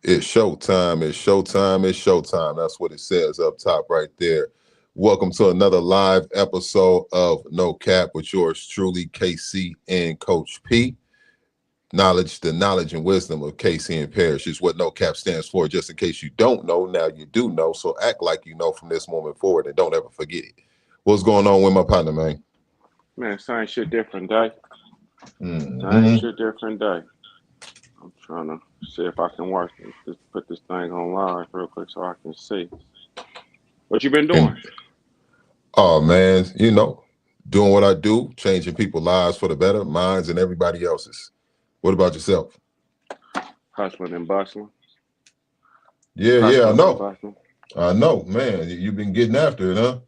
It's showtime. It's showtime. It's showtime. That's what it says up top right there. Welcome to another live episode of No Cap with yours truly, KC and Coach P. The knowledge and wisdom of KC and Parrish is what No Cap stands for. Just in case you don't know, now you do know. So act like you know from this moment forward and don't ever forget it. What's going on with my partner, man? Man, same shit, different day. Mm-hmm. Same shit, different day. I'm trying to see if I can work it. Just put this thing on live real quick so I can see. What you been doing? Oh, man, doing what I do, changing people's lives for the better, mine's and everybody else's. What about yourself? Hustling and bustling. Yeah, I know. I know, man. You've been getting after it, huh?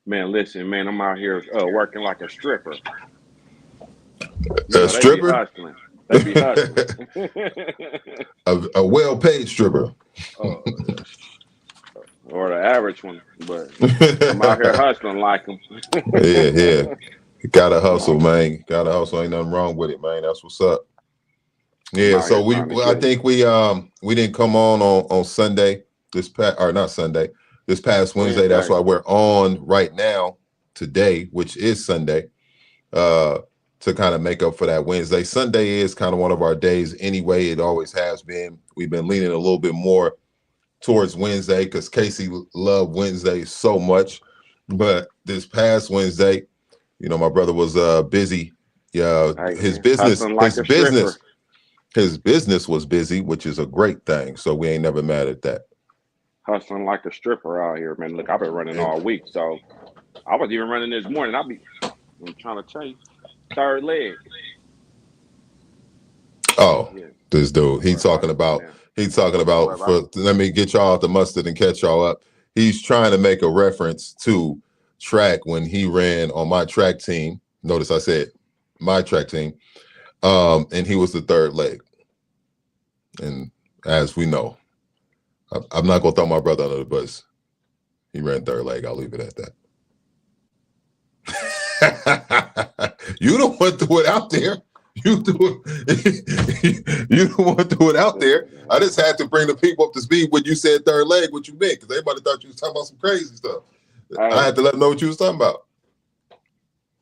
Man, listen, man, I'm out here working like a stripper. A stripper? They be hustling. a well-paid stripper. Or the average one, but I'm out here hustling like them. Yeah. You gotta hustle, man. Gotta hustle. Ain't nothing wrong with it, man. That's what's up. Yeah, so I think we didn't come on Sunday this past Wednesday. That's why we're on right now today, which is Sunday, to kind of make up for that Wednesday. Sunday is kind of one of our days anyway. It always has been. We've been leaning a little bit more towards Wednesday because Casey loved Wednesday so much. But this past Wednesday, my brother was busy. Yeah, his business was busy, which is a great thing. So we ain't never mad at that. Hustling like a stripper out here, man. Look, I've been running all week, so I was even running this morning. I'm trying to chase third leg. Oh, yeah. This dude, he's talking about. Let me get y'all out the mustard and catch y'all up. He's trying to make a reference to track when he ran on my track team. Notice I said my track team. And he was the third leg. And as we know, I'm not going to throw my brother under the bus. He ran third leg. I'll leave it at that. You don't want to throw it out there. You don't want to throw it out there. I just had to bring the people up to speed when you said third leg, what you meant, because everybody thought you was talking about some crazy stuff. I had to let them know what you was talking about.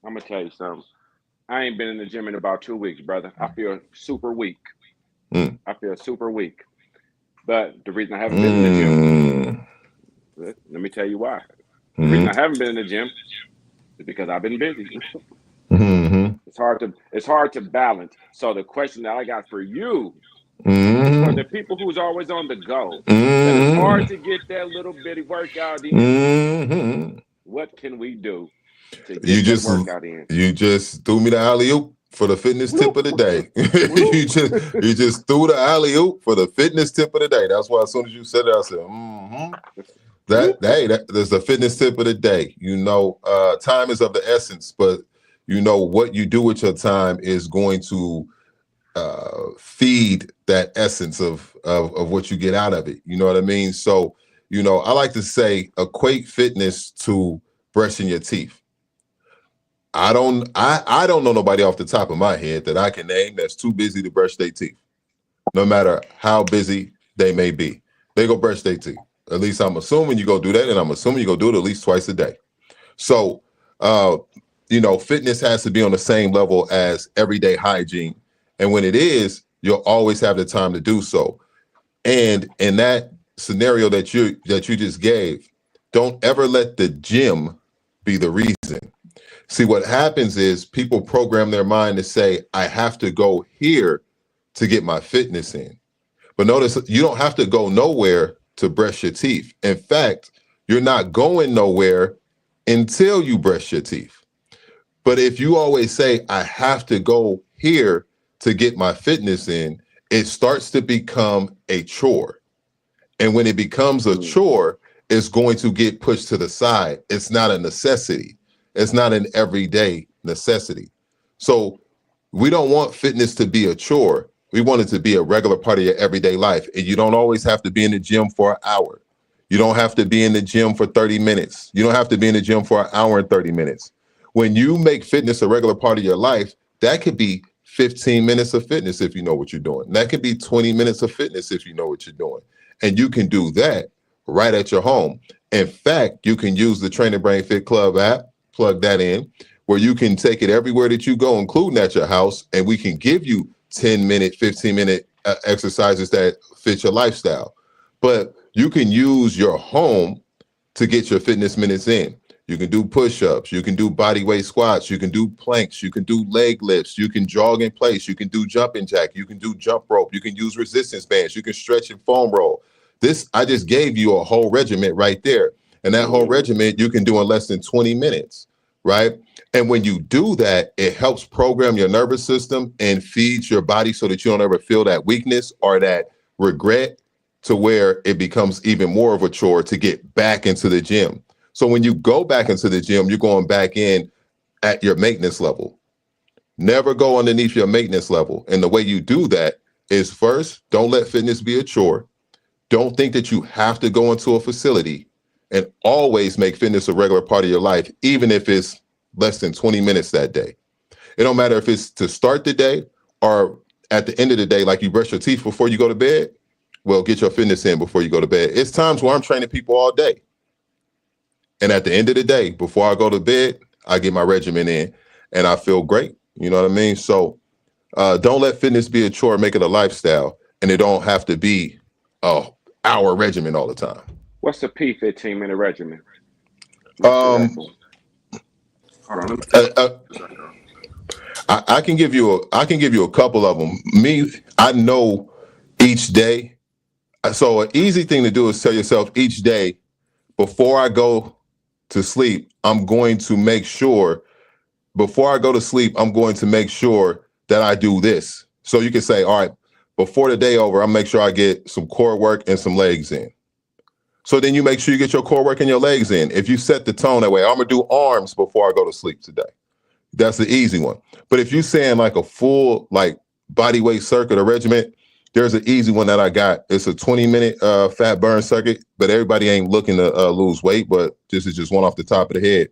I'm going to tell you something. I ain't been in the gym in about 2 weeks, brother. I feel super weak. I feel super weak. But the reason I haven't been in the gym, let me tell you why. The reason I haven't been in the gym is because I've been busy. It's hard to balance. So the question that I got for you, for the people who's always on the go, it's hard to get that little bitty workout in. What can we do to get that workout in? You just threw me the alley-oop for the fitness tip of the day. you just threw the alley-oop for the fitness tip of the day. That's why as soon as you said it, I said, That's the fitness tip of the day. Time is of the essence, but what you do with your time is going to feed that essence of what you get out of it. You know what I mean? So, I like to say equate fitness to brushing your teeth. I don't know nobody off the top of my head that I can name that's too busy to brush their teeth. No matter how busy they may be, they go brush their teeth. At least I'm assuming you go do that, and I'm assuming you go do it at least twice a day. So, fitness has to be on the same level as everyday hygiene. And when it is, you'll always have the time to do so. And in that scenario that you just gave, don't ever let the gym be the reason. See, what happens is people program their mind to say, I have to go here to get my fitness in. But notice, you don't have to go nowhere to brush your teeth. In fact, you're not going nowhere until you brush your teeth. But if you always say, I have to go here to get my fitness in, it starts to become a chore. And when it becomes a chore, it's going to get pushed to the side. It's not a necessity. It's not an everyday necessity. So we don't want fitness to be a chore. We want it to be a regular part of your everyday life. And you don't always have to be in the gym for an hour. You don't have to be in the gym for 30 minutes. You don't have to be in the gym for an hour and 30 minutes. When you make fitness a regular part of your life, that could be 15 minutes of fitness if you know what you're doing. That could be 20 minutes of fitness if you know what you're doing. And you can do that right at your home. In fact, you can use the Train and Brain Fit Club app, plug that in, where you can take it everywhere that you go, including at your house, and we can give you 10-minute, 15-minute exercises that fit your lifestyle. But you can use your home to get your fitness minutes in. You can do push-ups, you can do body weight squats, you can do planks, you can do leg lifts, you can jog in place, you can do jumping jack, you can do jump rope, you can use resistance bands, you can stretch and foam roll. This, I just gave you a whole regiment right there. And that whole regiment you can do in less than 20 minutes, right? And when you do that, it helps program your nervous system and feeds your body so that you don't ever feel that weakness or that regret, to where it becomes even more of a chore to get back into the gym. So when you go back into the gym, you're going back in at your maintenance level. Never go underneath your maintenance level. And the way you do that is, first, don't let fitness be a chore. Don't think that you have to go into a facility, and always make fitness a regular part of your life, even if it's less than 20 minutes that day. It don't matter if it's to start the day or at the end of the day, like you brush your teeth before you go to bed. Well, get your fitness in before you go to bed. It's times where I'm training people all day. And at the end of the day, before I go to bed, I get my regimen in and I feel great. You know what I mean? So don't let fitness be a chore, make it a lifestyle. And it don't have to be a hour regimen all the time. What's the P 15-minute regimen? Hold on. I can give you a couple of them. I know each day. So an easy thing to do is tell yourself each day, before I go to sleep, I'm going to make sure that I do this. So you can say, all right, before the day over, I'll make sure I get some core work and some legs in. So then you make sure you get your core work and your legs in. If you set the tone that way, I'm gonna do arms before I go to sleep today. That's the easy one. But if you're saying like a full like body weight circuit or regiment, there's an easy one that I got. It's a 20-minute fat burn circuit, but everybody ain't looking to lose weight, but this is just one off the top of the head.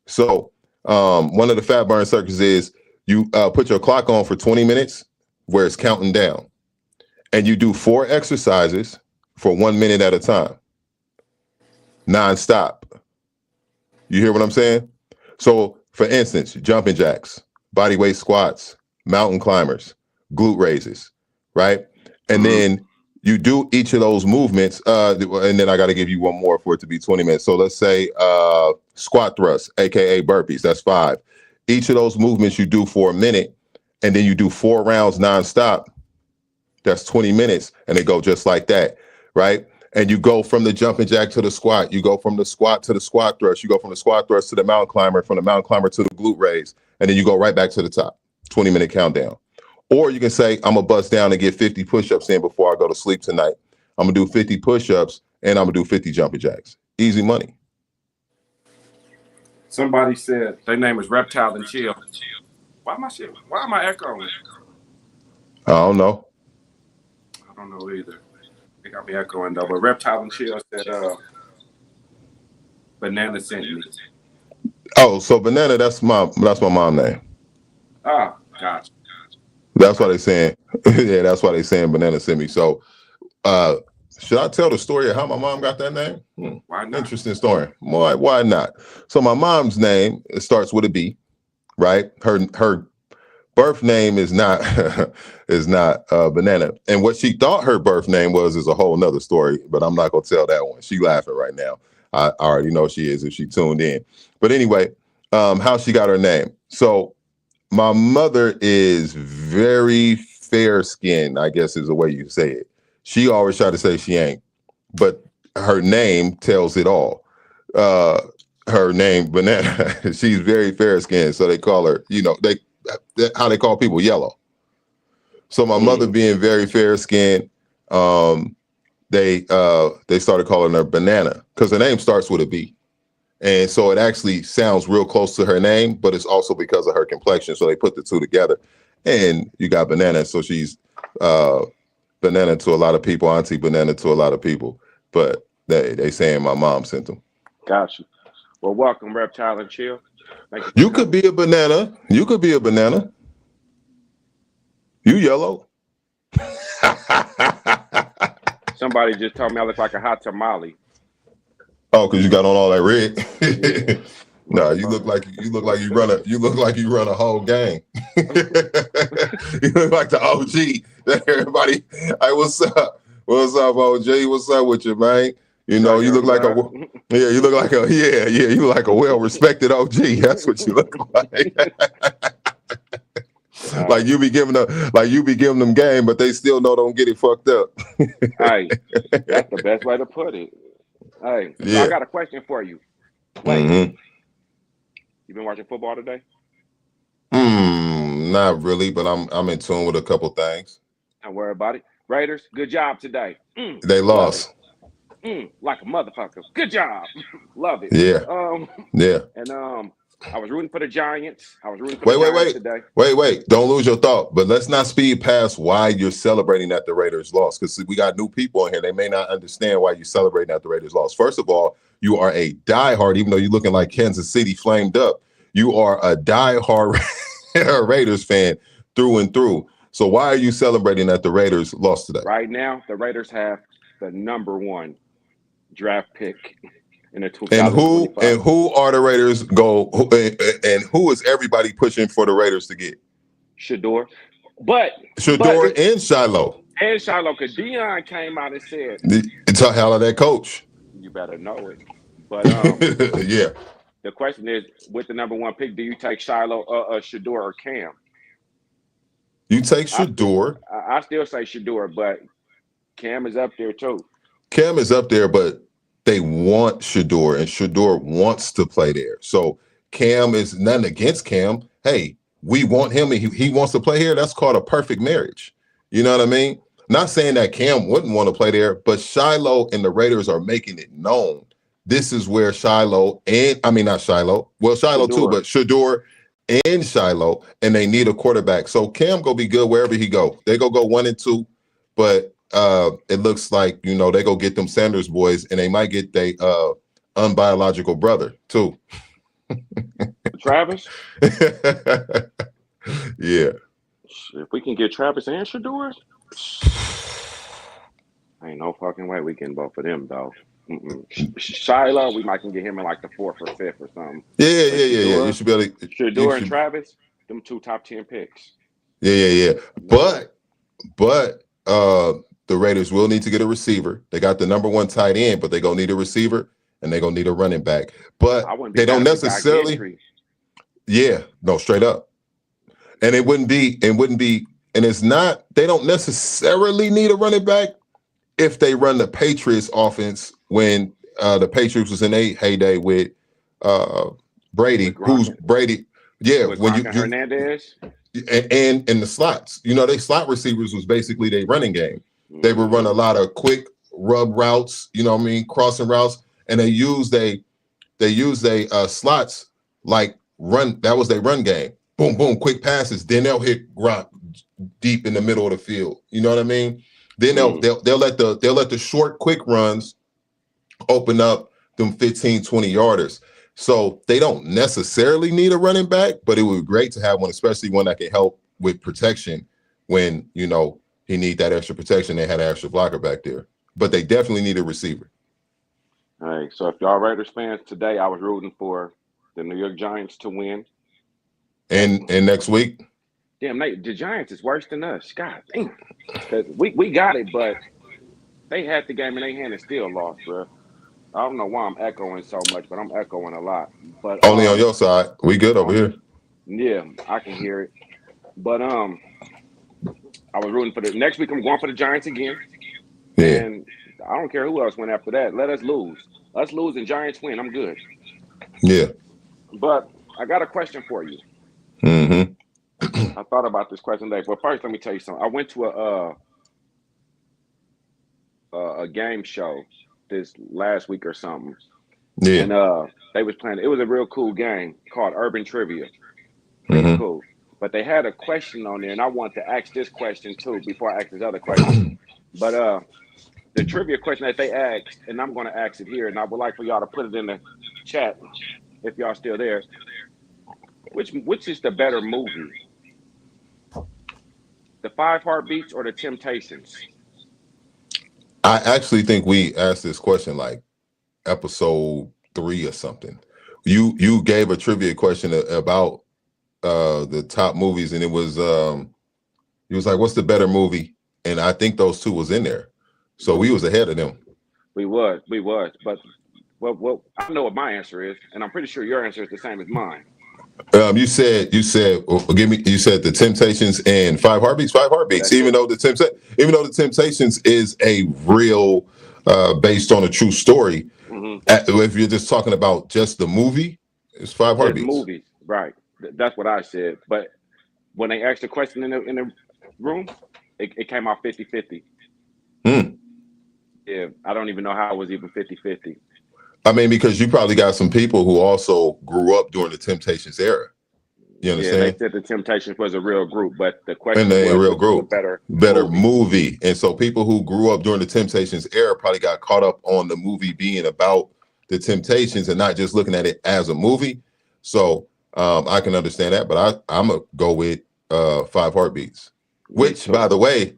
So one of the fat burn circuits is you put your clock on for 20 minutes where it's counting down, and you do 4 exercises for 1 minute at a time, non-stop. You hear what I'm saying? So for instance, jumping jacks, body weight squats, mountain climbers, glute raises, right? And then you do each of those movements, and then I got to give you one more for it to be 20 minutes. So let's say squat thrusts, aka burpees. That's 5. Each of those movements you do for a minute, and then you do 4 rounds nonstop. That's 20 minutes, and they go just like that, right? And you go from the jumping jack to the squat. You go from the squat to the squat thrust. You go from the squat thrust to the mountain climber, from the mountain climber to the glute raise, and then you go right back to the top. 20-minute countdown. Or you can say, I'm gonna bust down and get 50 push-ups in before I go to sleep tonight. I'm gonna do 50 push-ups and I'm gonna do 50 jumping jacks. Easy money. Somebody said their name is Reptile and Chill. Why am I echoing? I don't know. I don't know either. They got me echoing though. But Reptile and Chill said Banana sent me. Oh, so Banana, that's my mom name. Ah, gotcha. That's why they saying, yeah, that's why they saying Banana sent me. So should I tell the story of how my mom got that name? Why not? Interesting story. Why not? So my mom's name, it starts with a B, right? Her birth name is not Banana. And what she thought her birth name was is a whole nother story, but I'm not gonna tell that one. She laughing right now. I already know she is if she tuned in. But anyway, how she got her name. So my mother is very fair-skinned, I guess is the way you say it. She always try to say she ain't, but her name tells it all. Her name, Banana, she's very fair-skinned, so they call her, how they call people, yellow. So my mother being very fair-skinned, they started calling her Banana because her name starts with a B. And so it actually sounds real close to her name, but it's also because of her complexion. So they put the two together and you got Banana. So she's Banana to a lot of people, Auntie Banana to a lot of people. But they saying my mom sent them. Gotcha. Well, welcome, Reptile and Chill. You could be a banana. You could be a banana. You yellow. Somebody just told me I look like a hot tamale. Oh, because you got on all that red. Yeah. No, you look like you run a whole gang. You look like the OG that everybody. Hey, what's up? What's up, OG? What's up with you, man? You know, you look like you look like you look like a well-respected OG. That's what you look like. Like you be giving them game, but they still don't get it fucked up. Hey, that's the best way to put it. Hey, so I got a question for you. Wait, you been watching football today? Not really, but I'm in tune with a couple things. Don't worry about it. Raiders, good job today. They lost. Like a motherfucker. Good job. Love it. Yeah. And I was rooting for the Giants. I was rooting for the Giants today. Wait. Don't lose your thought. But let's not speed past why you're celebrating that the Raiders lost. Because we got new people in here. They may not understand why you're celebrating that the Raiders lost. First of all, you are a diehard, even though you're looking like Kansas City flamed up. You are a diehard Raiders fan through and through. So why are you celebrating that the Raiders lost today? Right now, the Raiders have the number 1 draft pick in the 2025. And who are the Raiders and who is everybody pushing for the Raiders to get? Shador. And Shiloh. And Shiloh, because Deion came out and said, it's a hell of that coach. You better know it. But yeah. The question is, with the number 1 pick, do you take Shiloh, Shador, or Cam? You take Shador. I still say Shador, but Cam is up there too. Cam is up there, but they want Shador, and Shador wants to play there. So Cam is nothing against Cam. Hey, we want him, and he wants to play here. That's called a perfect marriage. You know what I mean? Not saying that Cam wouldn't want to play there, but Shiloh and the Raiders are making it known. This is where Shiloh Shador too, but Shador and Shiloh, and they need a quarterback. So Cam go be good wherever he go. They go 1 and 2, but it looks like, they go get them Sanders boys, and they might get their unbiological brother too. Travis? Yeah. If we can get Travis and Shador, ain't no fucking way we can vote for them, though. Shiloh, we might can get him in like the 4th or 5th or something. Yeah. You should be able to. Shador and Travis, them 2 top 10 picks. Yeah. But the Raiders will need to get a receiver. They got the number 1 tight end, but they gonna need a receiver and they gonna need a running back. But they don't necessarily. Yeah, no, straight up. And it wouldn't be, and it's not. They don't necessarily need a running back if they run the Patriots offense when the Patriots was in a heyday with Brady, who's Brady. Yeah, with when you Hernandez and the slots, they slot receivers was basically their running game. They would run a lot of quick rub routes, crossing routes, and they use slots like run. That was their run game. Boom, boom, quick passes. Then they'll hit Gronk deep in the middle of the field. You know what I mean? Then they'll let the short, quick runs open up them 15, 20 yarders. So they don't necessarily need a running back, but it would be great to have one, especially one that can help with protection when, he need that extra protection. They had an extra blocker back there, but they definitely need a receiver. All right. So if y'all Raiders fans today, I was rooting for the New York Giants to win. And next week? Damn, the Giants is worse than us. God damn. We got it, but they had the game in their hand and still lost, bro. I don't know why I'm echoing so much, but I'm echoing a lot. But only on your side. We good over here. Yeah, I can hear it. But I was rooting for the next week. I'm going for the Giants again. Yeah. And I don't care who else went after that. Let us lose. Us lose and Giants win. I'm good. Yeah. But I got a question for you. I thought about this question today. But first, let me tell you something. I went to a game show this last week or something. Yeah. And they was playing. It was a real cool game called Urban Trivia. Pretty cool. But they had a question on there, and I want to ask this question too before I ask this other question. But the trivia question that they asked, and I'm going to ask it here, and I would like for y'all to put it in the chat if y'all still there. Which is the better movie? The Five Heartbeats or the Temptations? I actually think we asked this question like episode 3 or something. You gave a trivia question about the top movies, and it was like, what's the better movie? And I think those two was in there, so we was ahead of them. We was, but well, I know what my answer is, and I'm pretty sure your answer is the same as mine. You said give me. You said the Temptations and Five Heartbeats. Five Heartbeats. That's it. Even though the Temptations is a real, based on a true story. If you're just talking about just the movie, it's Five Just Heartbeats. movies, right? That's what I said. But when they asked the question in the room, it came out 50-50. Yeah, I don't even know how it was even 50-50. I mean, because you probably got some people who also grew up during the Temptations era. You Yeah, they understand? said the Temptations was a real group, but the question And a was, real which was a group, better movie. And so people who grew up during the Temptations era probably got caught up on the movie being about the Temptations and not just looking at it as a movie. So I can understand that, but I'm gonna go with Five Heartbeats. Which, by the way,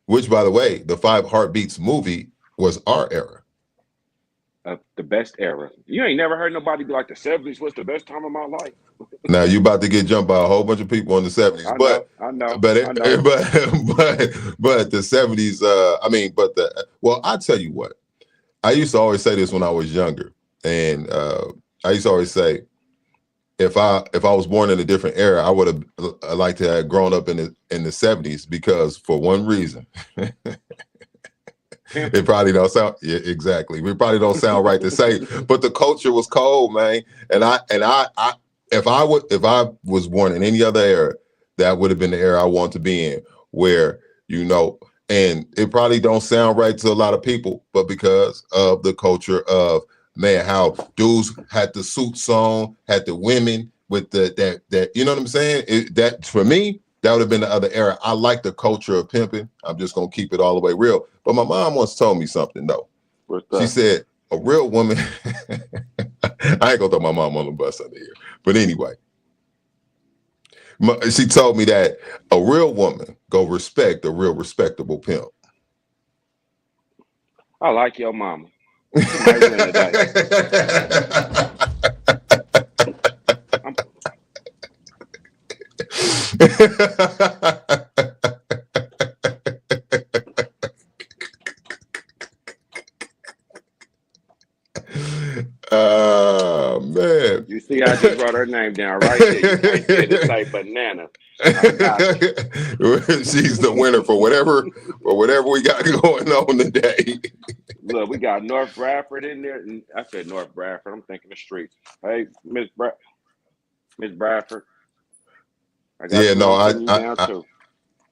the Five Heartbeats movie was our era. The best era. You ain't never heard nobody be like the 70s was the best time of my life. Now you about to get jumped by a whole bunch of people in the 70s, I but know. but the 70s. I tell you what, I used to always say this when I was younger, and I used to always say, if I was born in a different era, I would have liked to have grown up in the 70s, because for one reason. It probably don't sound, yeah, exactly. We probably don't sound right to say, but the culture was cold, man. And I if I was born in any other era, that would have been the era I want to be in, where, and it probably don't sound right to a lot of people, but because of the culture of, man, how dudes had the suits on, had the women with that, you know what I'm saying? That for me, that would have been the other era. I like the culture of pimping. I'm just gonna keep it all the way real. But my mom once told me something though. She said, a real woman. I ain't gonna throw my mom on the bus under here. But anyway, she told me that a real woman go respect a real respectable pimp. I like your mama. She might win today. Man. You see, I just wrote her name down right there. You can't say to say banana. I got you. She's the winner for whatever we got going on today. Look, we got North Bradford in there. I said North Bradford. I'm thinking the streets. Hey, Miss Bradford. I got you. No, I'm you down too.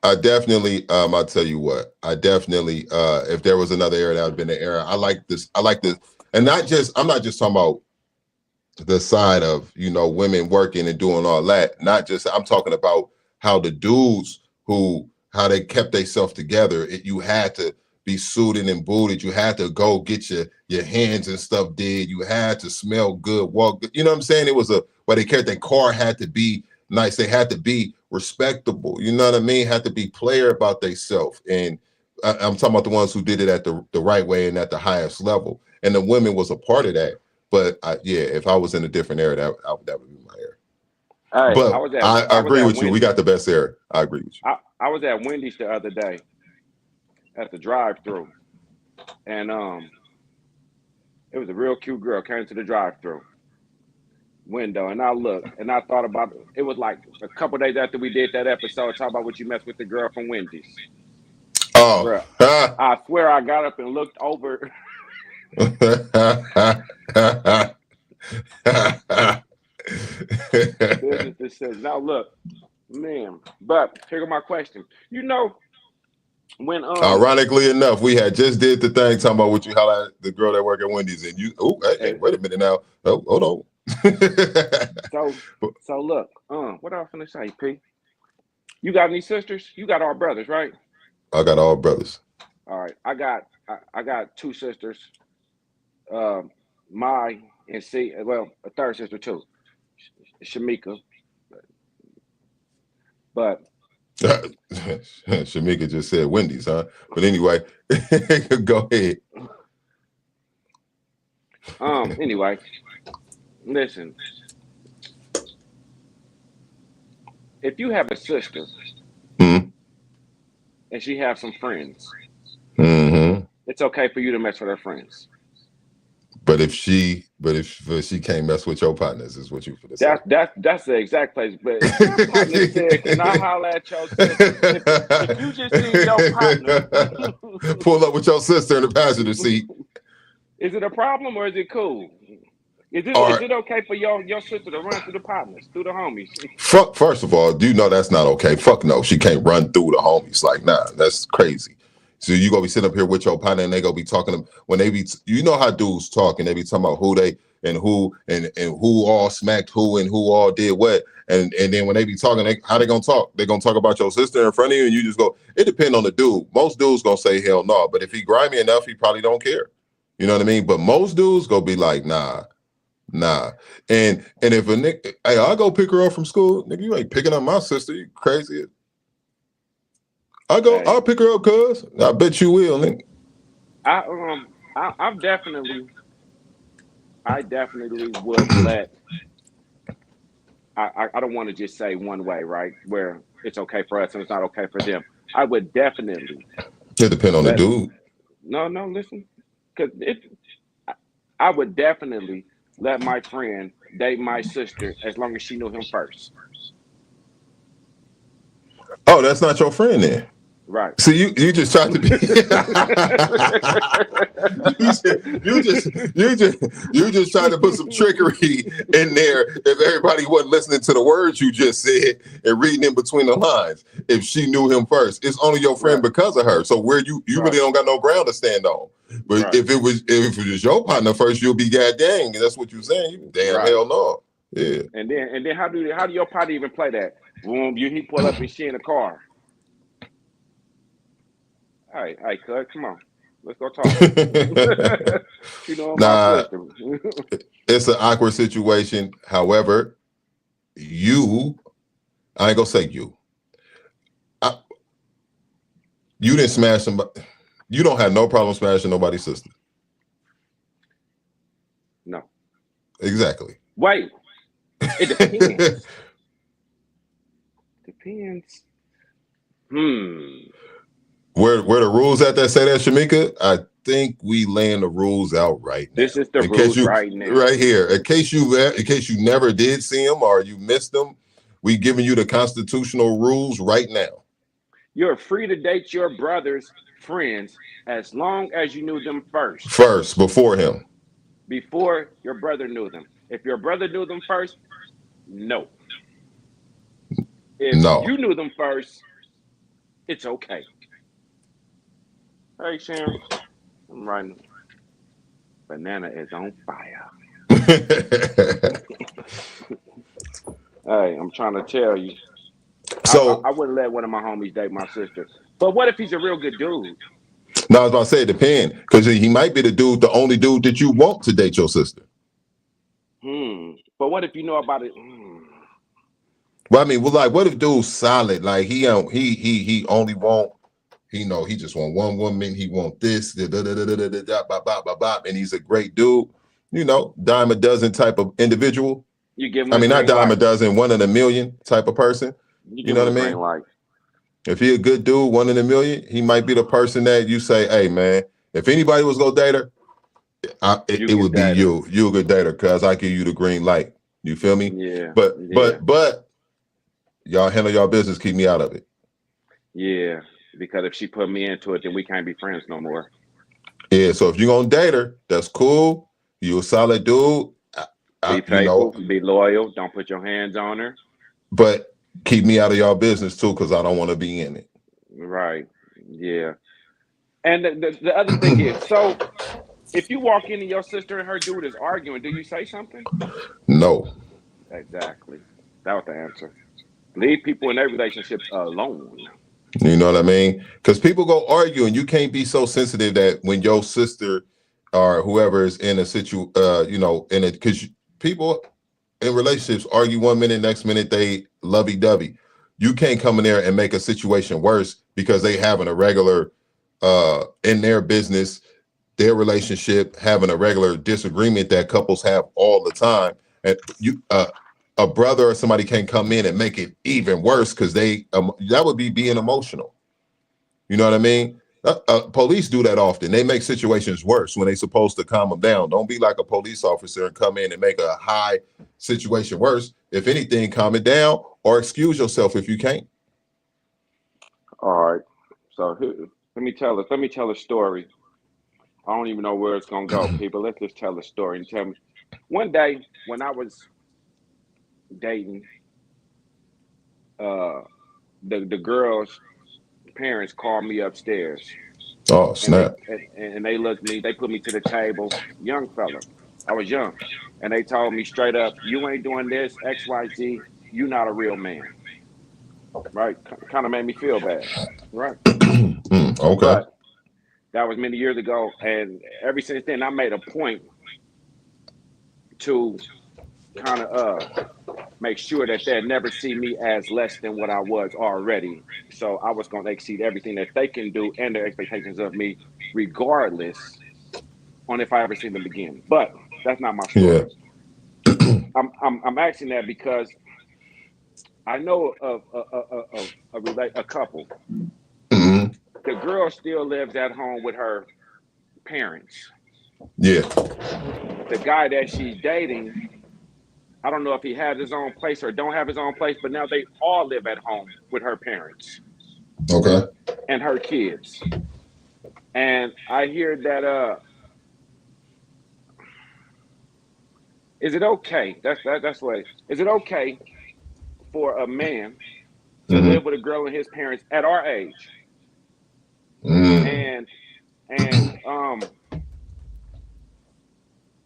I definitely, I'll tell you what, I definitely, if there was another era, that would have been the era. I like this, and I'm not just talking about the side of, women working and doing all that. Not just, I'm talking about how the dudes how they kept themselves together. You had to be suited and booted. You had to go get your hands and stuff did. You had to smell good, walk good. You know what I'm saying? It was where they cared. Their car had to be nice. They had to be respectable. You know what I mean? Had to be player about themselves. And I'm talking about the ones who did it at the right way and at the highest level. And the women was a part of that. But if I was in a different era, that would be my era. Hey, but I agree with you. We got the best era. I agree with you. I was at Wendy's the other day at the drive-thru, and it was a real cute girl came to the drive-thru window, and I looked and I thought about it. It was like a couple days after we did that episode, talk about what you messed with the girl from Wendy's. Oh, bro, I swear I got up and looked over. Business decision. Now look, man. But here go my question. When ironically enough, we had just did the thing talking about what you holla at the girl that work at Wendy's, and you. Oh, hey, wait a minute now. Oh, hold on. So look. What I was gonna say, P? You got any sisters? You got all brothers, right? I got all brothers. All right. I got two sisters. My and C. Well, a third sister too, Shamika. But Shamika just said Wendy's, huh? But anyway, go ahead. Anyway, listen. If you have a sister Mm-hmm. and she have some friends, Mm-hmm. it's okay for you to mess with her friends. But if she can't mess with your partners, is what you for to say. That's the exact place. But if your partner said, "Can I holler at your sister?" If you just see your partner pull up with your sister in the passenger seat, is it a problem or is it cool? Is or it okay for your sister to run through the partners, through the homies? fuck? First of all, do you know that's not okay? Fuck no, she can't run through the homies. Like, nah, that's crazy. So you gonna be sitting up here with your partner and they gonna be talking when they be, you know how dudes talk and they be talking about who they and who all smacked who and who all did what. And then when they be talking, how they gonna talk? They gonna talk about your sister in front of you and you just go, it depends on the dude. Most dudes gonna say hell no, but if he grimy enough, he probably don't care. You know what I mean? But most dudes gonna be like, nah. And if a nigga, hey, I'll go pick her up from school. Nigga, you ain't picking up my sister. You crazy. I'll pick her up, cuz. I bet you will, nigga. I definitely would let. I don't want to just say one way, right? Where it's okay for us and it's not okay for them. I would definitely. It depends on the dude. No, listen, because I would definitely let my friend date my sister as long as she knew him first. Oh, that's not your friend then. Right. See, you just tried to be. you just tried to put some trickery in there. If everybody wasn't listening to the words you just said and reading in between the lines, if she knew him first, it's only your friend because of her. So where you really don't got no ground to stand on. But if it was your partner first, you'll be god dang. That's what you're saying. You damn hell no. Yeah. And then how do your partner even play that? Boom, he pull up and she in the car. All right, cuz, come on. Let's go talk. You know, my sister. It's an awkward situation. However, I ain't gonna say you. You didn't smash somebody. You don't have no problem smashing nobody's sister. No. Exactly. Wait. It depends. Depends. Where the rules at that say that, Shamika? I think we laying the rules out right now. This is the rules right now. Right here. In case you never did see them or you missed them, we giving you the constitutional rules right now. You're free to date your brother's friends as long as you knew them first. First, before him. Before your brother knew them. If your brother knew them first, no. If you knew them first, it's okay. Hey, Sharon. I'm writing. Banana is on fire. Hey, I'm trying to tell you. So I wouldn't let one of my homies date my sister. But what if he's a real good dude? No, I was about to say it depends. Because he might be the only dude that you want to date your sister. But what if you know about it? Well, I mean, what if dude's solid? Like he only want, he just want one woman. He want this, and he's a great dude. Dime a dozen type of individual. You give him. I mean, not dime a dozen, one in a million type of person. You know what I mean? If he a good dude, one in a million, he might be the person that you say, "Hey, man, if anybody was gonna date her, it would be you. You a good dater, cause I give you the green light. You feel me? Yeah. But y'all handle y'all business. Keep me out of it. Yeah, because if she put me into it, then we can't be friends no more. Yeah. So if you're gonna date her, that's cool. You a solid dude. Be faithful. Be loyal. Don't put your hands on her. But keep me out of y'all business too, cause I don't want to be in it. Right. Yeah. And the other thing is, so if you walk in and your sister and her dude is arguing, do you say something? No. Exactly. That was the answer. Leave people in their relationships alone. You know what I mean? Because people go argue, and you can't be so sensitive that when your sister or whoever is in a because people in relationships argue one minute, next minute they lovey-dovey. you can't come in there and make a situation worse because they having a regular in their business, their relationship, having a regular disagreement that couples have all the time. And you a brother or somebody can't come in and make it even worse because they that would be being emotional. You know what I mean? Police do that often. They make situations worse when they're supposed to calm them down. Don't be like a police officer and come in and make a high situation worse. If anything, calm it down or excuse yourself if you can't. All right. So let me tell a story. I don't even know where it's gonna go, people. Let's just tell a story and tell me. One day when I was dating, the girl's parents called me upstairs, Oh, and snap. they looked me, they put me to the table, young fella. I was young, and they told me straight up, "You ain't doing this, XYZ. You not a real man." Right? Kind of made me feel bad. Right? Okay. But that was many years ago, and ever since then, I made a point to kind of make sure that they'd never see me as less than what I was already. So I was going to exceed everything that they can do and their expectations of me, regardless on if I ever see them again. But that's not my Yeah. story. I'm asking that because I know of a couple. Mhm. The girl still lives at home with her parents. Yeah. The guy that she's dating, I don't know if he has his own place or don't have his own place, but now they all live at home with her parents Okay. and her kids. And I hear that is it okay? That's what is it okay for a man to live Mm-hmm. with a girl and his parents at our age? Mm. And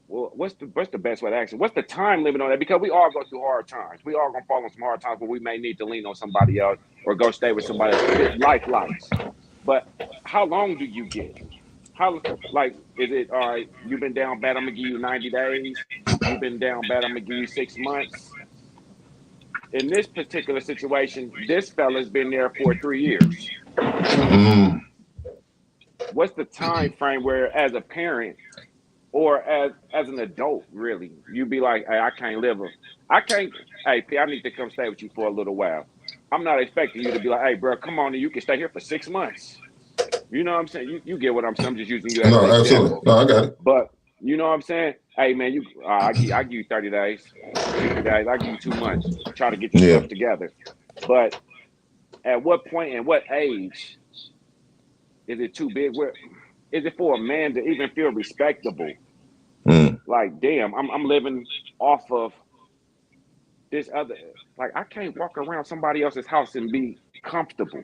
well, what's the best way to ask it? What's the time limit on that? Because we all go through hard times. We all gonna fall on some hard times where we may need to lean on somebody else or go stay with somebody else. Lights. But how long do you get? How like is it all right? You've been down bad. I'm gonna give you 90 days. You've been down bad. I'm gonna give you 6 months. In this particular situation, this fella's been there for 3 years. Mm. What's the time frame where, as a parent or as an adult, really, you be like, hey, I can't live I can't. Hey, P, I need to come stay with you for a little while. I'm not expecting you to be like, hey, bro, come on, and you can stay here for 6 months. You know what I'm saying? You get what I'm saying? I'm just using you as an No, absolutely. example. No, I got it. But you know what I'm saying? Hey, man, I give you 30 days, 60 days. I give you 2 months. Try to get your Yeah. stuff together. But at what point and what age is it too big? Where is it for a man to even feel respectable? Mm. Like, damn, I'm living off of this other. Like, I can't walk around somebody else's house and be comfortable.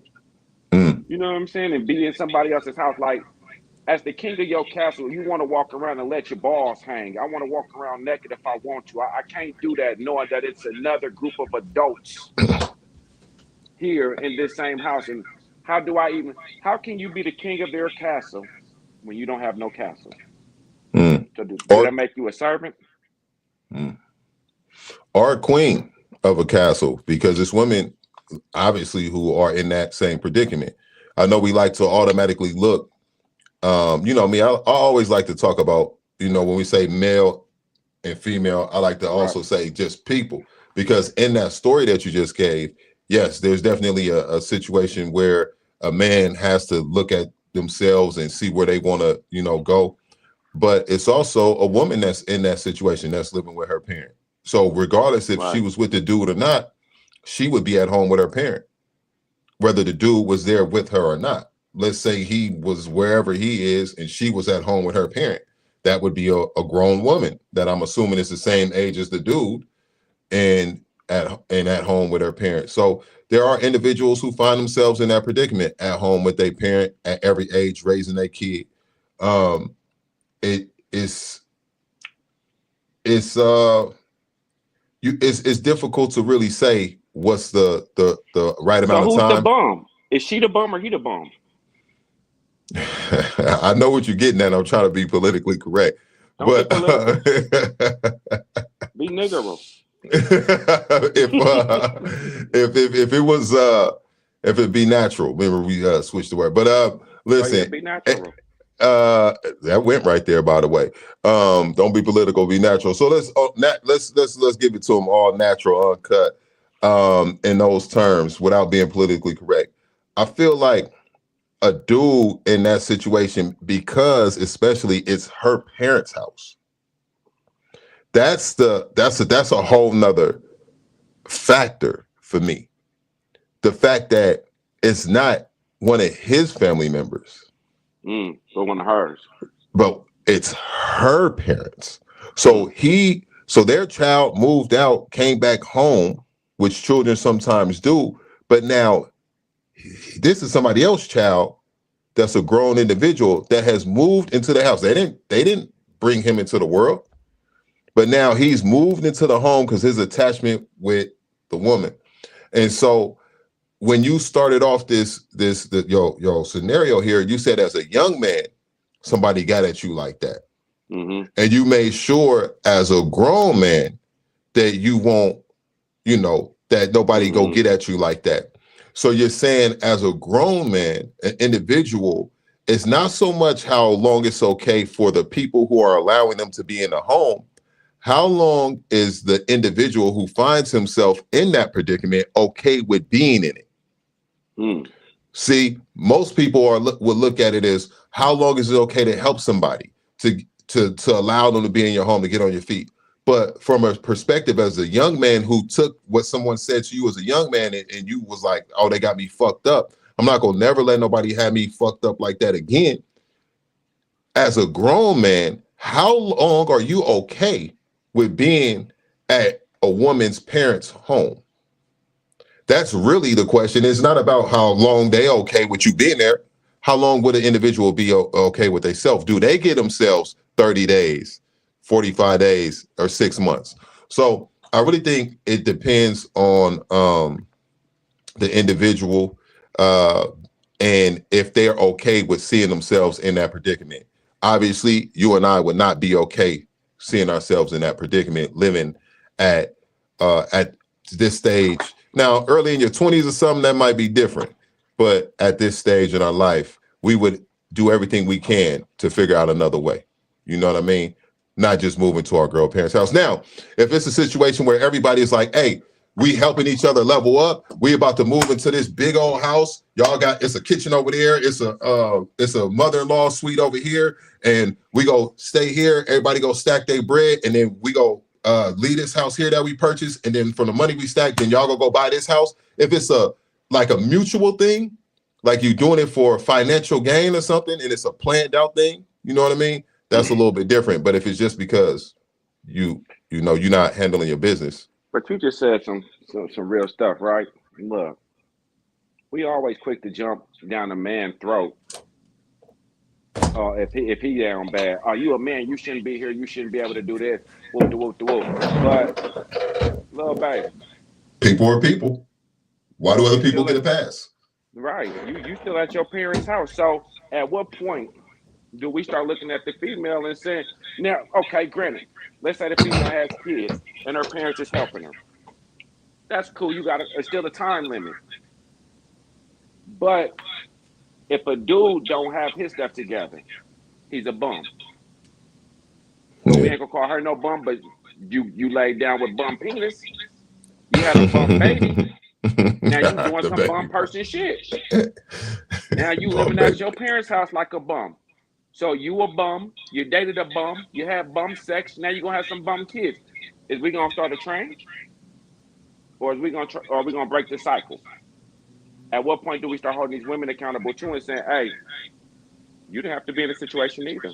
Mm. You know what I'm saying? And be in somebody else's house. Like, as the king of your castle, you want to walk around and let your balls hang. I want to walk around naked if I want to. I can't do that knowing that it's another group of adults here in this same house. And how can you be the king of their castle when you don't have no castle? Mm. So do that Or make you a servant? mm. or a queen of a castle, because it's women obviously who are in that same predicament. I know we like to automatically look. You know me, I always like to talk about, when we say male and female, I like to Right. also say just people, because in that story that you just gave, yes, there's definitely a situation where a man has to look at themselves and see where they want to, go. But it's also a woman that's in that situation that's living with her parent. So regardless if she Right. was with the dude or not, she would be at home with her parent, whether the dude was there with her or not. Let's say he was wherever he is and she was at home with her parent. That would be a grown woman that I'm assuming is the same age as the dude and at home with her parent. So there are individuals who find themselves in that predicament at home with their parent at every age, raising their kid. Um, it's it's difficult to really say what's the right So amount of who's the time. bum? Is she the bum or he the bum? I know what you're getting at. I'm trying to be politically correct, Don't be but political. Be niggeral. If it was if it be natural, remember we switched the word. But listen, be natural. that went right there, by the way. Don't be political, be natural. So let's give it to them all natural, uncut, in those terms without being politically correct. I feel like a dude in that situation, because especially it's her parents' house. That's a whole nother factor for me. The fact that it's not one of his family members, but one of hers. but it's her parents. So their child moved out, came back home, which children sometimes do. But now this is somebody else's child that's a grown individual that has moved into the house. They didn't bring him into the world, but now he's moved into the home because his attachment with the woman. And so when you started off this your scenario here, you said as a young man, somebody got at you like that. Mm-hmm. And you made sure as a grown man that you won't, that nobody go get at you like that. So you're saying as a grown man, an individual, it's not so much how long it's okay for the people who are allowing them to be in the home. How long is the individual who finds himself in that predicament okay with being in it? See, most people would look at it as how long is it okay to help somebody to allow them to be in your home, to get on your feet. But from a perspective as a young man who took what someone said to you as a young man and you was like, oh, they got me fucked up. I'm not gonna never let nobody have me fucked up like that again. As a grown man, how long are you okay with being at a woman's parents' home? That's really the question. It's not about how long they okay with you being there. How long would an individual be okay with themselves? Do they get themselves 30 days, 45 days, or 6 months? So I really think it depends on the individual and if they're okay with seeing themselves in that predicament. Obviously, you and I would not be okay seeing ourselves in that predicament, living at this stage. Now, early in your 20s or something, that might be different. But at this stage in our life, we would do everything we can to figure out another way. You know what I mean? Not just moving to our girl parents' house. Now, if it's a situation where everybody is like, hey, we helping each other level up. We about to move into this big old house. Y'all it's a kitchen over there. It's a mother-in-law suite over here. And we go stay here. Everybody go stack their bread. And then we go leave this house here that we purchased, and then from the money we stack, then y'all go buy this house. If it's a mutual thing, like you doing it for financial gain or something, and it's a planned out thing, you know what I mean? That's a little bit different. But if it's just because you're not handling your business. But you just said some real stuff, right? Look, we always quick to jump down a man's throat. If he down bad, are you a man? You shouldn't be here. You shouldn't be able to do this. Whoop, whoop, whoop. But, little baby, People are people. Why do other people get a pass? Right. You still at your parents' house. So at what point do we start looking at the female and saying, now, okay, granted, let's say the female has kids and her parents is helping her. That's cool. You got still a time limit. But if a dude don't have his stuff together, he's a bum. But we ain't gonna call her no bum, but you laid down with bum penis. You had a bum baby. Now you doing some bum person shit. Now you living at your parents' house like a bum. So you a bum, you dated a bum, you had bum sex, now you're gonna have some bum kids. Is we gonna start a train? Or are we gonna break the cycle? At what point do we start holding these women accountable too and saying, hey, you didn't have to be in a situation either.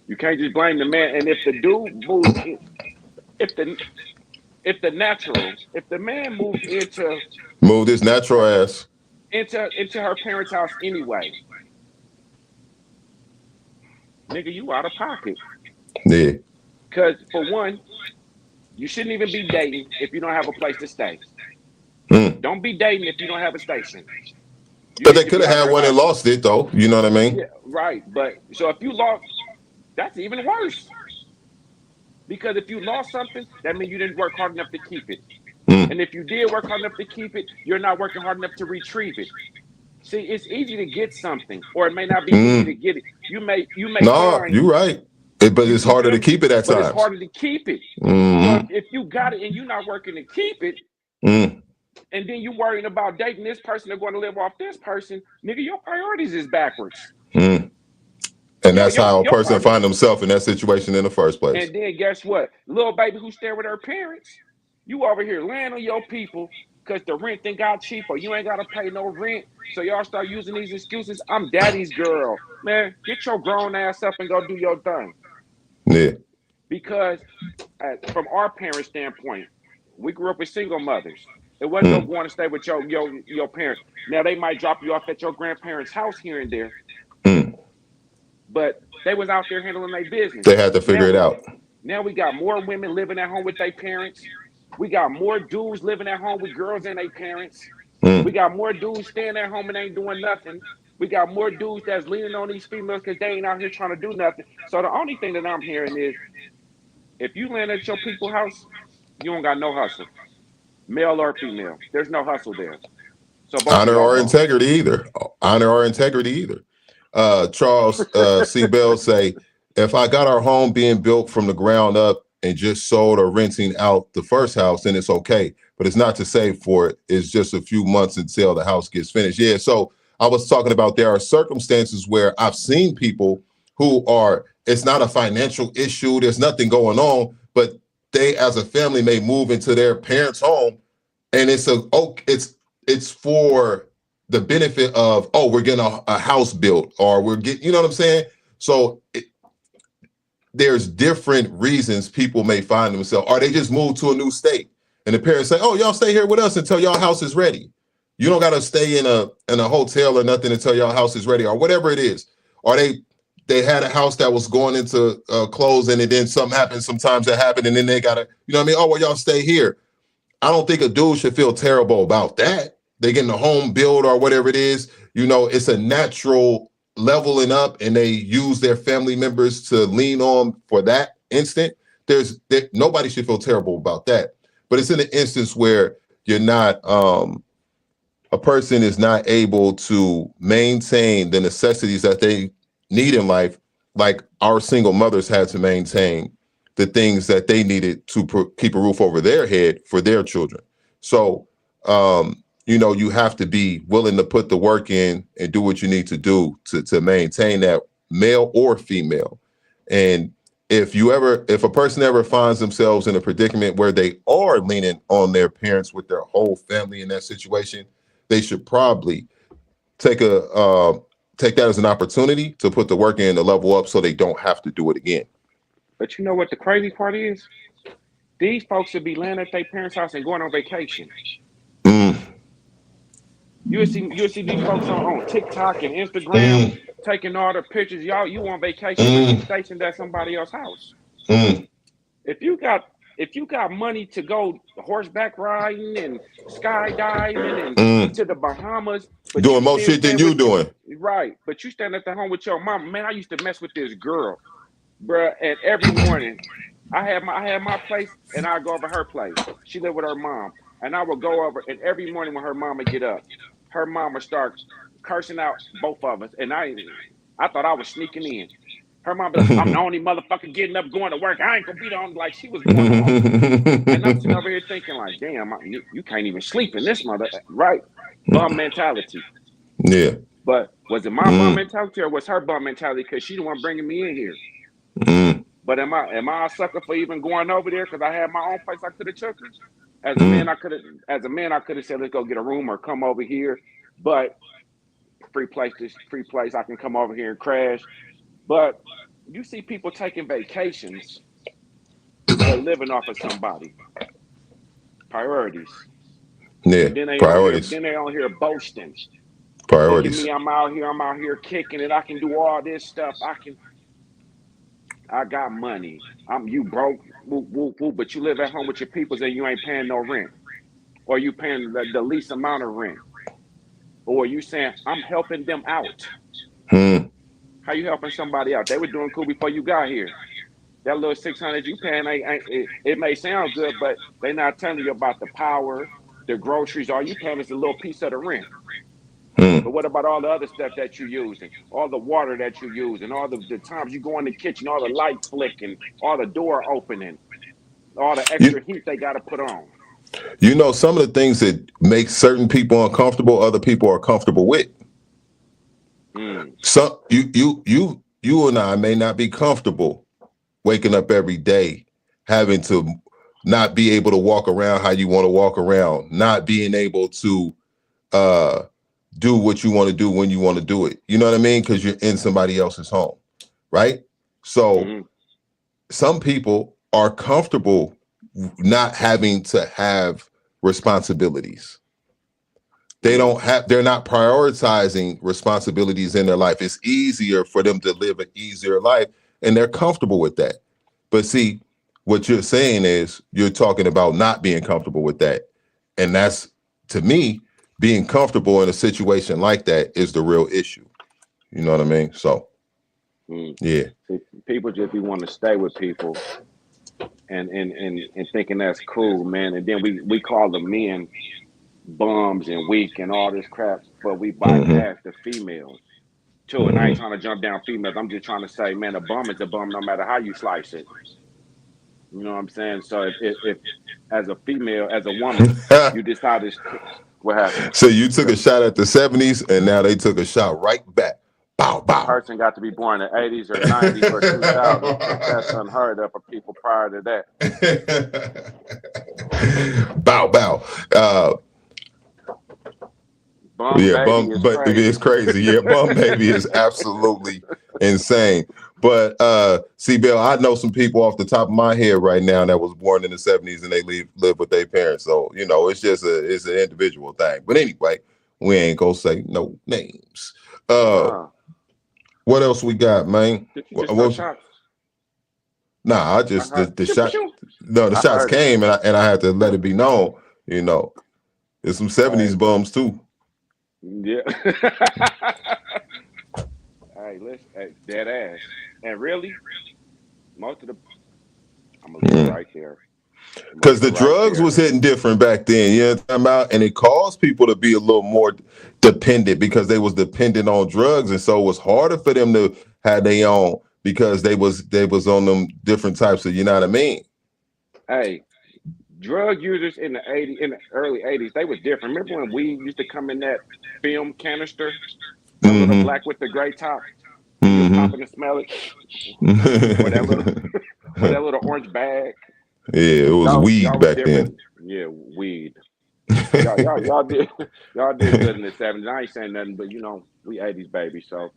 You can't just blame the man. And if the dude moves in, if the man moved his natural ass into her parents' house anyway, nigga, you out of pocket. Yeah. Because for one, you shouldn't even be dating if you don't have a place to stay. Don't be dating if you don't have a station. But they could have had one and lost it, though. You know what I mean? Yeah, right. But so if you lost, that's even worse. Because if you lost something, that means you didn't work hard enough to keep it. And if you did work hard enough to keep it, you're not working hard enough to retrieve it. See, it's easy to get something, or it may not be easy to get it. You may No, find you're right. But it's you harder feel to me? keep it at But it's times. harder to keep it. So if you got it and you're not working to keep it, and then you worrying about dating this person, they're going to live off this person, nigga, your priorities is backwards. And that's how a person find themselves in that situation in the first place. And then guess what? Little baby who stay with her parents, you over here laying on your people because the rent thing got cheap or you ain't got to pay no rent. So y'all start using these excuses. I'm daddy's girl. Man, get your grown ass up and go do your thing. Yeah. Because from our parents' standpoint, we grew up with single mothers. It wasn't no going to stay with your parents. Now, they might drop you off at your grandparents' house here and there. But they was out there handling their business. They had to figure it out. Now we got more women living at home with their parents. We got more dudes living at home with girls and their parents. We got more dudes staying at home and ain't doing nothing. We got more dudes that's leaning on these females because they ain't out here trying to do nothing. So the only thing that I'm hearing is, if you land at your people's house, you don't got no hustle. Male or female. There's no hustle there. So honor or integrity either. Honor or integrity either. Charles C. Bell say, if I got our home being built from the ground up and just sold or renting out the first house, then it's okay. But it's not to save for it. It's just a few months until the house gets finished. Yeah, so I was talking about there are circumstances where I've seen people who are, it's not a financial issue, there's nothing going on, but they as a family may move into their parents' home and it's for the benefit of, we're getting a house built, or we're getting, you know what I'm saying? So there's different reasons people may find themselves, or they just move to a new state and the parents say, y'all stay here with us until y'all house is ready. You don't got to stay in a hotel or nothing until y'all house is ready, or whatever it is. Or they had a house that was going into closing and then something happened. Sometimes that happened and then they got to, you know what I mean? Oh, well, y'all stay here. I don't think a dude should feel terrible about that. They getting a home built or whatever it is. You know, it's a natural leveling up and they use their family members to lean on for that instant. Nobody should feel terrible about that. But it's in an instance where you're not, a person is not able to maintain the necessities that they need in life, like our single mothers had to maintain the things that they needed to keep a roof over their head for their children. So, you have to be willing to put the work in and do what you need to do to maintain that, male or female. And if a person ever finds themselves in a predicament where they are leaning on their parents with their whole family in that situation, they should probably take that as an opportunity to put the work in to level up so they don't have to do it again. But you know what the crazy part is? These folks should be landing at their parents' house and going on vacation. You'll see these folks on TikTok and Instagram taking all the pictures. Y'all, you on vacation, but you stationed at somebody else's house. If you got money to go horseback riding and skydiving and to the Bahamas, but doing more shit than you doing, right? But you stand at the home with your mom. Man, I used to mess with this girl, bruh. And every morning, I had my place, and I go over her place. She lived with her mom, and I would go over. And every morning when her mama get up, her mama start cursing out both of us, and I thought I was sneaking in. Her mom be like, I'm the only motherfucker getting up going to work. I ain't gonna be the only, like she was going home. And I'm sitting over here thinking like, damn, you can't even sleep in this mother, right? Bum mentality. Yeah. But was it my bum mentality or was her bum mentality? Because she the one bringing me in here. But am I a sucker for even going over there? Because I had my own place I could have took her. As a man, I could have said, let's go get a room or come over here. But free place, I can come over here and crash. But you see people taking vacations or living off of somebody. Priorities. Yeah, priorities. Then they on here boasting. Priorities. Look at me, I'm out here kicking it. I can do all this stuff. I got money. You broke, woo, woo, woo, but you live at home with your peoples and you ain't paying no rent. Or you paying the least amount of rent. Or you saying, I'm helping them out. How you helping somebody out? They were doing cool before you got here. That little 600 you paying, it may sound good, but they not telling you about the power, the groceries. All you paying is a little piece of the rent. Hmm. But what about all the other stuff that you're using, all the water that you're using, all the times you go in the kitchen, all the lights flicking, all the door opening, all the You extra heat they got to put on. you know some of the things that make certain people uncomfortable, other people are comfortable with. Mm. Some you and I may not be comfortable waking up every day having to not be able to walk around how you want to walk around, not being able to uh do what you want to do when you want to do it. You know what I mean? Because you're in somebody else's home, right? So Mm-hmm. some people are comfortable not having to have responsibilities. Mm. They're not prioritizing responsibilities in their life. It's easier for them to live an easier life and they're comfortable with that. But see, what you're saying is you're talking about not being comfortable with that. And that's, to me, being comfortable in a situation like that is the real issue. You know what I mean? So, Mm. yeah. See, people just be wanting to stay with people and thinking that's cool, man. And then we call the men bums and weak and all this crap, but we Hmm. bypass the females too. And I Hmm. ain't trying to jump down females. I'm just trying to say, man, a bum is a bum no matter how you slice it. You know what I'm saying? So if as a female, as a woman, you decide to, what happened? So you took The a shot at the 70s and now they took a shot right back. Bow, the bow. person got to be born in the 80s or 90s or 2000s because that's unheard of for people prior to that. Bow, bow. Bum Yeah, baby bum, is but it's crazy. crazy. Yeah, bum baby is absolutely insane. But see, Bill, I know some people off the top of my head right now that was born in the 70s and they live with their parents. So, you know, it's an individual thing. But anyway, we ain't gonna say no names. Uh Nah, what else we got, man? did you What, just throw what, shots? nah, I I just heard the pew, shot. pew. No, the I shots heard it. came and I had to let it be known. You know, there's some 70s Hey, bums too. yeah. Hey, listen, hey, dead ass. And really, most of the, I'm gonna leave it right there. I'm gonna Because leave it the right drugs there. was hitting different back then, you know what I'm talking about? And it caused people to be a little more dependent because they was dependent on drugs. And so it was harder for them to have their own because they was on them different types of, you know what I mean? Hey, drug users in the '80s, in the early '80s, they was different. Remember when weed used to come in that film canister, that little Mm-hmm. black with the gray top, and you'll pop Mm-hmm. it and smell it, or that little, or that little orange bag. Yeah, it was Y'all weed was back then. different. Yeah, weed. Y'all did y'all did good in the '70s. I ain't saying nothing, but we '80s baby, so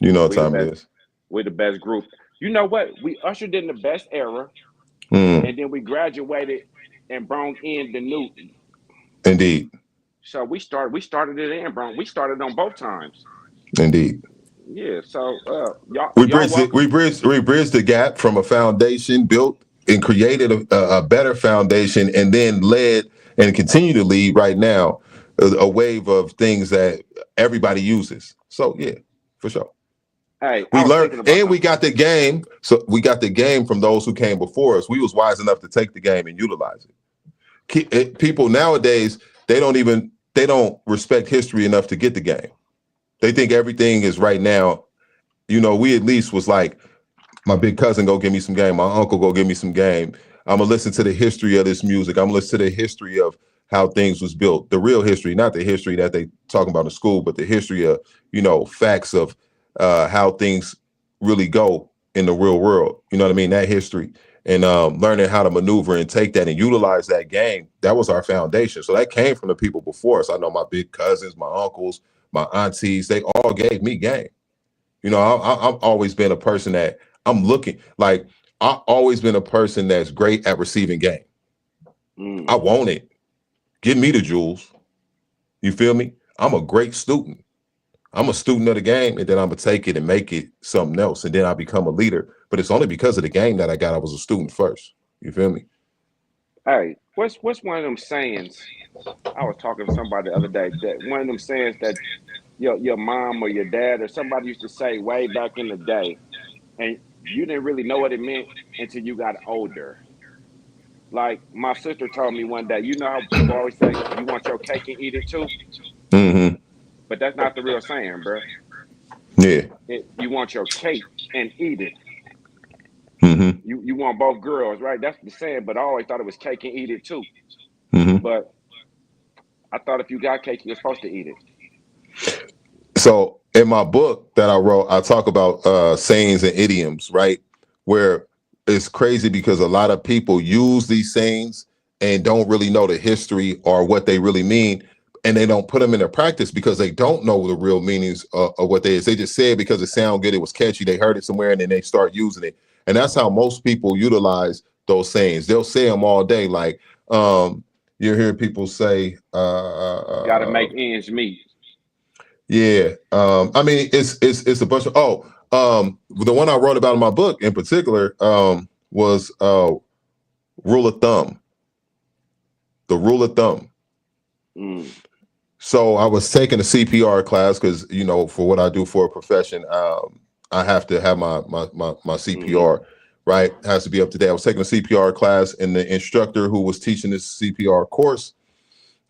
You know what we the time it best. is. We the best group. You know what? We ushered in the best era, Mm, and then we graduated and brought in the new. indeed. So we started it and brought. We started on both times. Indeed. Yeah. So y'all We y'all bridged it. welcome. We bridged the gap from a foundation built and created a better foundation, and then led and continue to lead right now a wave of things that everybody uses. So yeah, for sure. Hey, I We was learned, thinking about and we something. got the game. So we got the game from those who came before us. We was wise enough to take the game and utilize it. People nowadays they don't respect history enough to get the game. They think everything is right now. You know, we at least was like, my big cousin go give me some game. My uncle go give me some game. I'm gonna listen to the history of this music. I'm gonna listen to the history of how things was built. The real history, not the history that they talk about in school, but the history of facts of how things really go in the real world. You know what I mean? That history and learning how to maneuver and take that and utilize that game. That was our foundation. So that came from the people before us. I know my big cousins, my uncles, my aunties. They all gave me game. You know, I've always been a person that I'm looking like I've always been a person that's great at receiving game. Mm. I want it. Give me the jewels. You feel me? I'm a great student. I'm a student of the game, and then I'm gonna take it and make it something else, and then I become a leader. But it's only because of the game that I got. I was a student first. You feel me? Hey, what's one of them sayings? I was talking to somebody the other day that one of them sayings that your mom or your dad or somebody used to say way back in the day, and you didn't really know what it meant until you got older. Like my sister told me one day, you know how people always say, you want your cake and eat it too? Mm-hmm. But that's not the real saying, bro. Yeah. You want your cake and eat it. Mm-hmm. You want both girls, right? That's the saying, but I always thought it was cake and eat it too. Mm-hmm. But I thought if you got cake, you're supposed to eat it. So in my book that I wrote, I talk about sayings and idioms, right? Where it's crazy because a lot of people use these sayings and don't really know the history or what they really mean. And they don't put them into practice because they don't know the real meanings of what they is. They just say it because it sounds good, it was catchy, they heard it somewhere, and then they start using it. And that's how most people utilize those sayings. They'll say them all day, like you hear people say, Got to make ends meet. yeah. I mean, it's a bunch of the one I wrote about in my book in particular was rule of thumb. The rule of thumb. Mm. So I was taking a CPR class because for what I do for a profession, I have to have my CPR, right? Has to be up to date. I was taking a CPR class, and the instructor who was teaching this CPR course,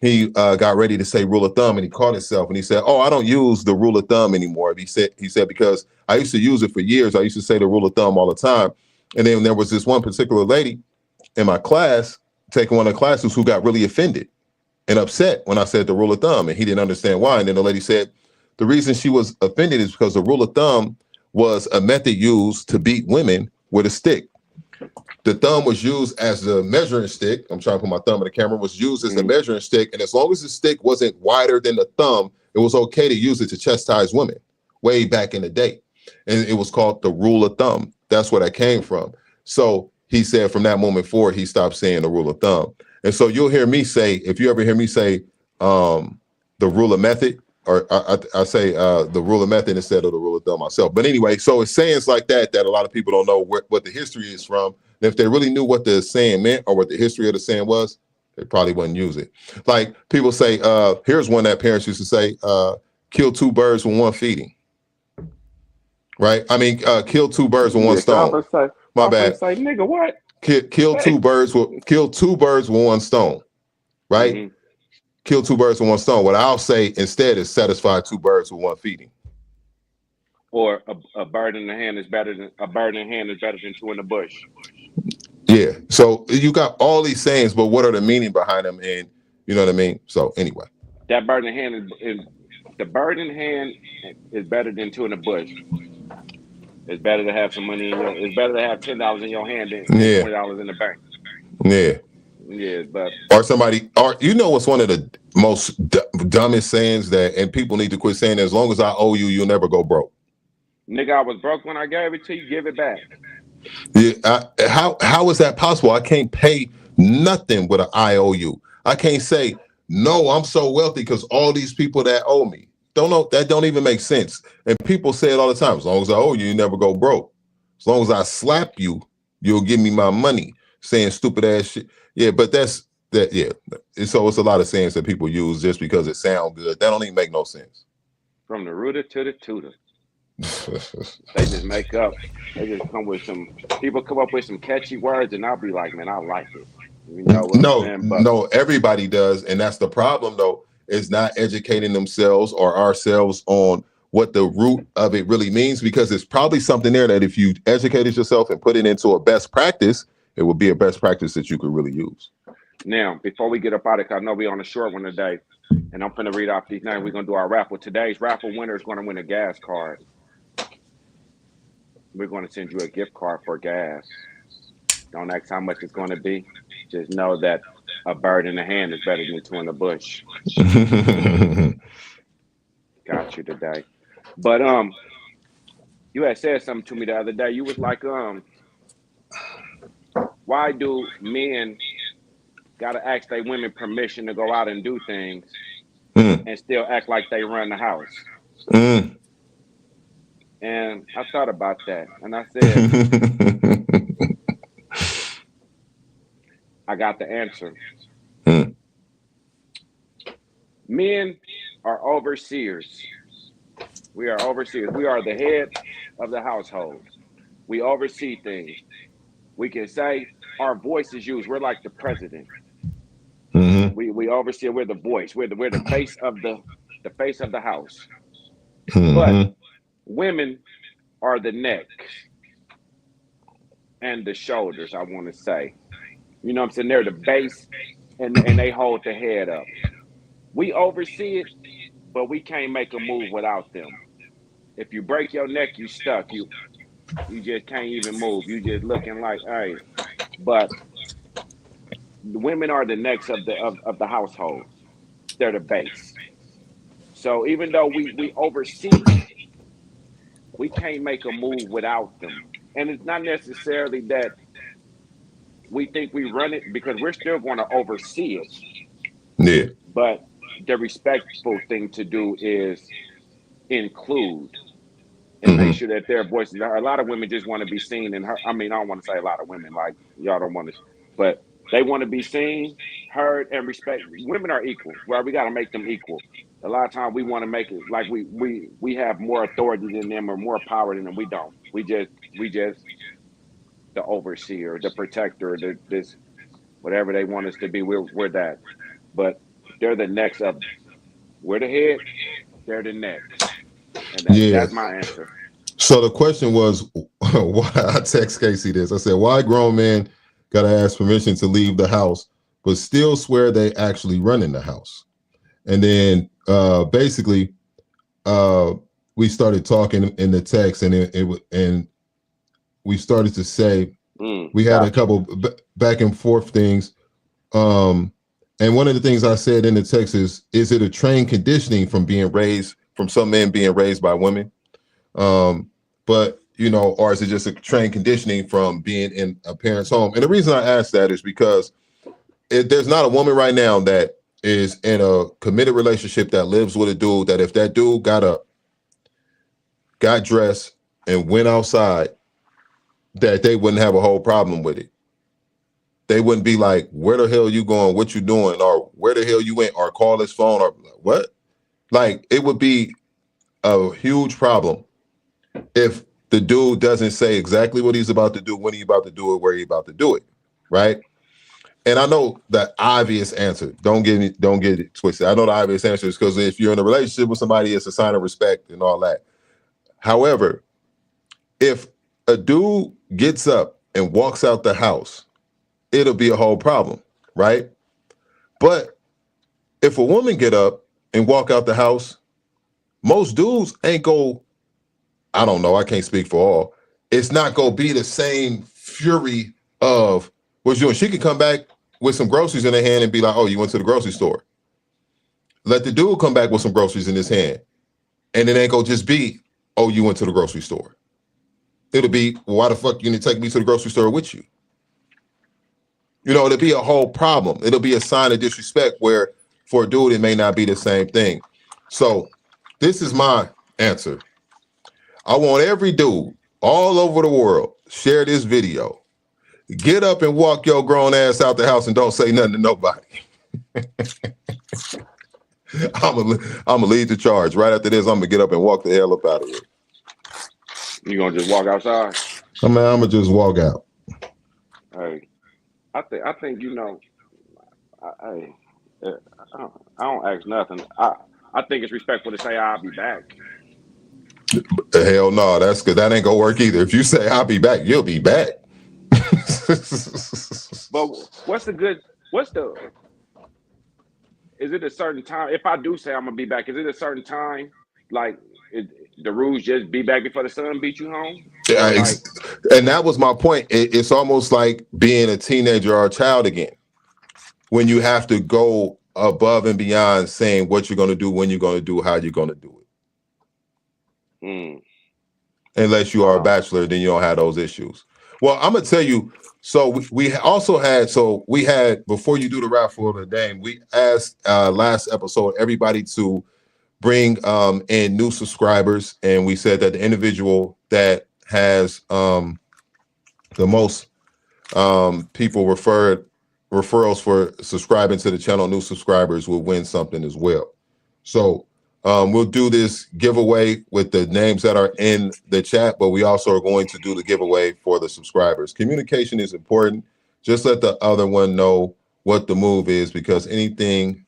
he got ready to say rule of thumb, and he caught himself, and he said, "Oh, I don't use the rule of thumb anymore." He said because I used to use it for years. I used to say the rule of thumb all the time, and then there was this one particular lady in my class taking one of the classes who got really offended and upset when I said the rule of thumb, and he didn't understand why. And then the lady said the reason she was offended is because the rule of thumb was a method used to beat women with a stick. The thumb was used as the measuring stick. I'm trying to put my thumb in the camera. Was used as the measuring stick, and as long as the stick wasn't wider than the thumb, it was okay to use it to chastise women. Way back in the day, and it was called the rule of thumb. That's where that came from. So he said from that moment forward, he stopped saying the rule of thumb. And so you'll hear me say, if you ever hear me say the rule of method, or I say the rule of method instead of the rule of thumb myself. But anyway, so it's sayings like that a lot of people don't know what the history is from. And if they really knew what the saying meant or what the history of the saying was, they probably wouldn't use it. Like people say, here's one that parents used to say, kill two birds with one feeding. Right? I mean, kill two birds with one stone. My bad. Say, nigga, what? Kill two birds with one stone. Right? Mm-hmm. Kill two birds with one stone. What I'll say instead is satisfy two birds with one feeding. Or a bird in the hand is better than two in the bush. Yeah. So you got all these sayings, but what are the meaning behind them? And you know what I mean? So anyway. That bird in the hand is the bird in the hand is better than two in the bush. It's better to have some money it's better to have $10 in your hand than $20 in the bank. Yeah. Yeah, but or what's one of the most dumbest sayings and people need to quit saying, as long as I owe you, you'll never go broke. Nigga, I was broke when I gave it to you, give it back. Yeah, how is that possible? I can't pay nothing with an IOU. I can't say, no, I'm so wealthy because all these people that owe me. That don't even make sense. And people say it all the time. As long as I owe you, you never go broke. As long as I slap you, you'll give me my money. Saying stupid ass shit. Yeah, but that's that. Yeah. So it's a lot of sayings that people use just because it sounds good. That don't even make no sense. From the rooter to the tutor. They just make up. They just come with people come up with some catchy words, and I'll be like, man, I like it. You know what I'm saying? But no, everybody does, and that's the problem. Though, is not educating themselves or ourselves on what the root of it really means, because it's probably something there that if you educated yourself and put it into a best practice, it would be a best practice that you could really use. Now, before we get up out of it, I know we're on a short one today, and I'm going to read off these names. We're going to do our raffle. Today's raffle winner is going to win a gas card. We're going to send you a gift card for gas. Don't ask how much it's going to be. Just know that a bird in the hand is better than two in the bush. Got you today. But you had said something to me the other day. You was like, why do men gotta ask their women permission to go out and do things and still act like they run the house? And I thought about that, and I said, I got the answer. Men are overseers. We are overseers. We are the head of the household. We oversee things. We can say our voice is used. We're like the president. Mm-hmm. We oversee. We're the voice. We're the face of the house. But Mm-hmm. women are the neck and the shoulders. I want to say, you know what I'm saying? They're the base, and they hold the head up. We oversee it, but we can't make a move without them. If you break your neck, you stuck. You just can't even move. You just looking like, hey. But the women are the necks of the household. They're the base. So even though we oversee, we can't make a move without them. And it's not necessarily that we think we run it because we're still going to oversee it. Yeah. But the respectful thing to do is include and make Mm-hmm. sure that their voices are. A lot of women just want to be seen and heard. I mean, I don't want to say a lot of women, like y'all don't want to, but they want to be seen, heard, and respect. Women are equal, right? We got to make them equal. A lot of times we want to make it like we have more authority than them or more power than them. We don't. We just the overseer, the protector, this whatever they want us to be. We're that, but they're the next of. We're the head. They're the next, and Yeah. that's my answer. So the question was, why I text Casey this. I said, why grown men gotta ask permission to leave the house, but still swear they actually run in the house? And then basically we started talking in the text, and and we started to say we had a Gotcha. couple back and forth things. And one of the things I said in the text is it a trained conditioning from being raised from some men being raised by women? But you know, or is it just a trained conditioning from being in a parent's home? And the reason I ask that is because there's not a woman right now that is in a committed relationship that lives with a dude that if that dude got up, got dressed, and went outside, that they wouldn't have a whole problem with it. They wouldn't be like, where the hell you going? What you doing? Or where the hell you went? Or call his phone? Or what? Like, it would be a huge problem if the dude doesn't say exactly what he's about to do, when he's about to do it, where he's about to do it, right? And I know the obvious answer. Don't get it twisted. I know the obvious answer is because if you're in a relationship with somebody, it's a sign of respect and all that. However, if a dude gets up and walks out the house, it'll be a whole problem, right? But if a woman get up and walk out the house, most dudes ain't go, I don't know, I can't speak for all. It's not gonna be the same fury of what you doing. She could come back with some groceries in her hand and be like, oh, you went to the grocery store. Let the dude come back with some groceries in his hand. And it ain't gonna just be, oh, you went to the grocery store. It'll be, well, why the fuck you didn't take me to the grocery store with you? You know, it'll be a whole problem. It'll be a sign of disrespect where for a dude, it may not be the same thing. So this is my answer. I want every dude all over the world share this video. Get up and walk your grown ass out the house and don't say nothing to nobody. I'm gonna lead the charge. Right after this, I'm gonna get up and walk the hell up out of here. You gonna just walk outside? I'm gonna just walk out. Hey, I think you know. Hey, I don't ask nothing. I think it's respectful to say I'll be back. Hell no, that's because that ain't gonna work either. If you say I'll be back, you'll be back. But what's the is it a certain time? If I do say I'm gonna be back, is it a certain time? Like the rules just be back before the sun beat you home? Yeah, Or like and that was my point. It's almost like being a teenager or a child again, when you have to go above and beyond saying what you're going to do, when you're going to do, how you're going to do it. Unless you are a bachelor, then you don't have those issues. Well, I'm gonna tell you. So we also had. So we had, before you do the raffle of the day, we asked last episode everybody to bring in new subscribers, and we said that the individual that has the most people referrals for subscribing to the channel, new subscribers, will win something as well. So We'll do this giveaway with the names that are in the chat, but we also are going to do the giveaway for the subscribers. Communication is important. Just let the other one know what the move is, because anything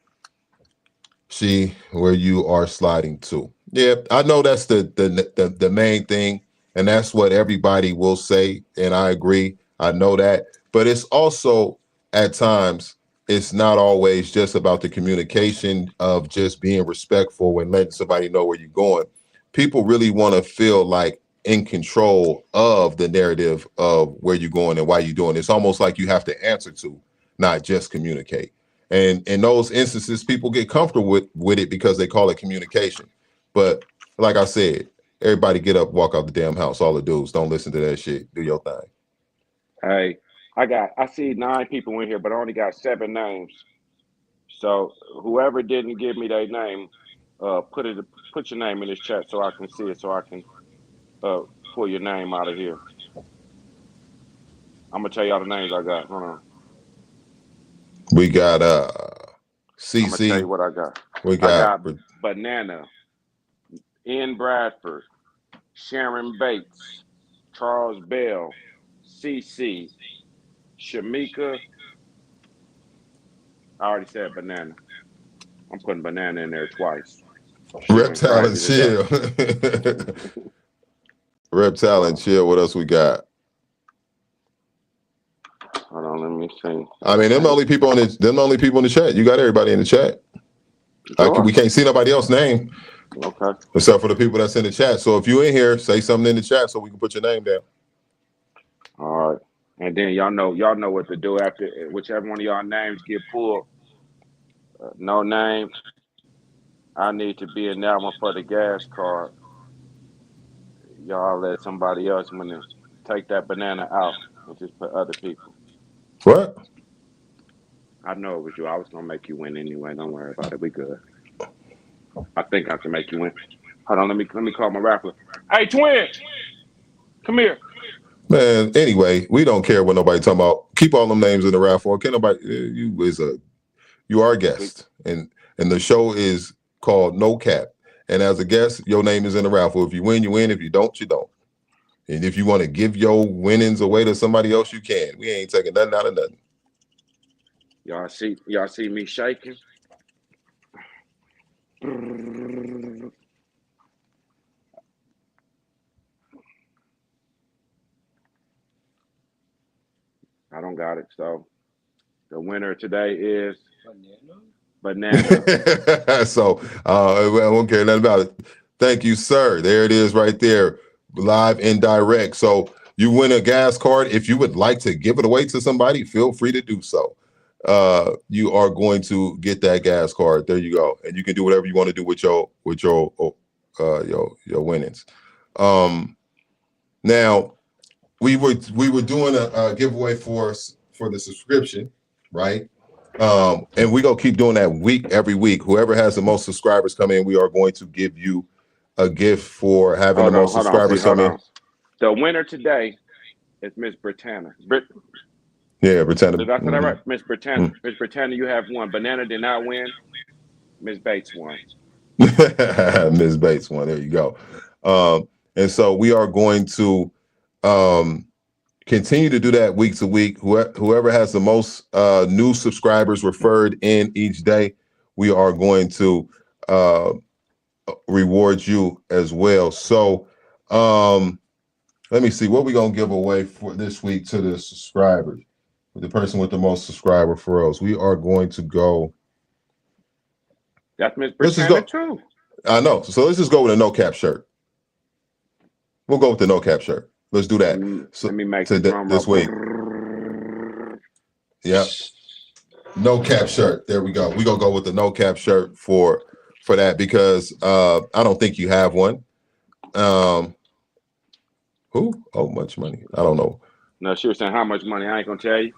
where you are sliding to. Yeah, I know that's the main thing, and that's what everybody will say, and I agree. I know that, but it's also at times it's not always just about the communication of just being respectful and letting somebody know where you're going. People really want to feel like in control of the narrative of where you're going and why you're doing it. It's almost like you have to answer to, not just communicate. And in those instances, people get comfortable with it because they call it communication. But like I said, everybody get up, walk out the damn house. All the dudes, don't listen to that shit. Do your thing. Hey, I see 9 people in here, but I only got 7 names. So whoever didn't give me their name, put your name in this chat so I can see it, so I can pull your name out of here. I'm gonna tell y'all the names I got. Hold on. We got I'm gonna tell you CC. what I got. We I got got Banana, N. Bradford, Sharon Bates, Charles Bell, CC, Shamika. I already said Banana. I'm putting Banana in there twice. Reptile and Chill. Reptile and Chill. What else we got? Hold on, let me see. I mean, them the only people in the chat. You got everybody in the chat. Sure. We can't see nobody else's name. Okay. Except for the people that's in the chat. So if you're in here, say something in the chat so we can put your name down. All right. And then y'all know what to do after whichever one of y'all names get pulled. No name. I need to be in that one for the gas card. Y'all let somebody else take that Banana out and just put other people. What? I know it was you. I was gonna make you win anyway. Don't worry about it. We good. I think I can make you win. Hold on, let me call my raffler. Hey, twin, come here. Man, anyway, we don't care what nobody talking about. Keep all them names in the raffle. Can't nobody. You are a guest, and the show is called No Cap. And as a guest, your name is in the raffle. If you win, you win. If you don't, you don't. And if you want to give your winnings away to somebody else, you can. We ain't taking nothing out of nothing. Y'all see me shaking? I don't got it. So the winner today is Banana. So I don't care nothing about it. Thank you, sir. There it is right there, live and direct. So you win a gas card. If you would like to give it away to somebody, feel free to do so. You are going to get that gas card. There you go. And you can do whatever you want to do with your winnings. Now we were doing a giveaway for the subscription, right? And we gonna keep doing that every week. Whoever has the most subscribers come in, we are going to give you a gift for having the most subscribers come in. The winner today is Miss Britannia. Yeah, Britannia. Did I say that right? Miss Britannia. Miss Britannia, you have won. Banana did not win. Miss Bates won. Miss Bates won. There you go. And so we are going to continue to do that week to week. Whoever has the most new subscribers referred in each day, we are going to reward you as well. So let me see what we're going to give away for this week to the subscribers. The person with the most subscriber referrals. We are going to go. That's Miss Britannia too. I know. So let's just go with a no cap shirt. We'll go with the no cap shirt. Let's do that. Let me make the drum this week. Yep. No cap shirt. There we go. We're gonna go with the no cap shirt for that because I don't think you have one. Who? Oh, much money. I don't know. No, she was saying how much money. I ain't gonna tell you.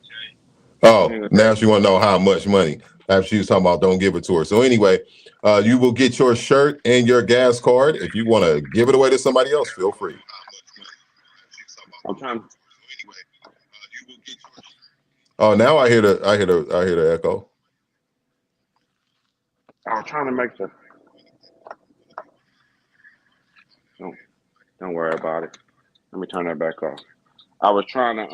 Oh, now she want to know how much money. After she was talking about don't give it to her. So anyway, you will get your shirt and your gas card. If you want to give it away to somebody else, feel free. I'm trying. Oh, now I hear the echo. I was trying to make the. Don't worry about it. Let me turn that back off. I was trying to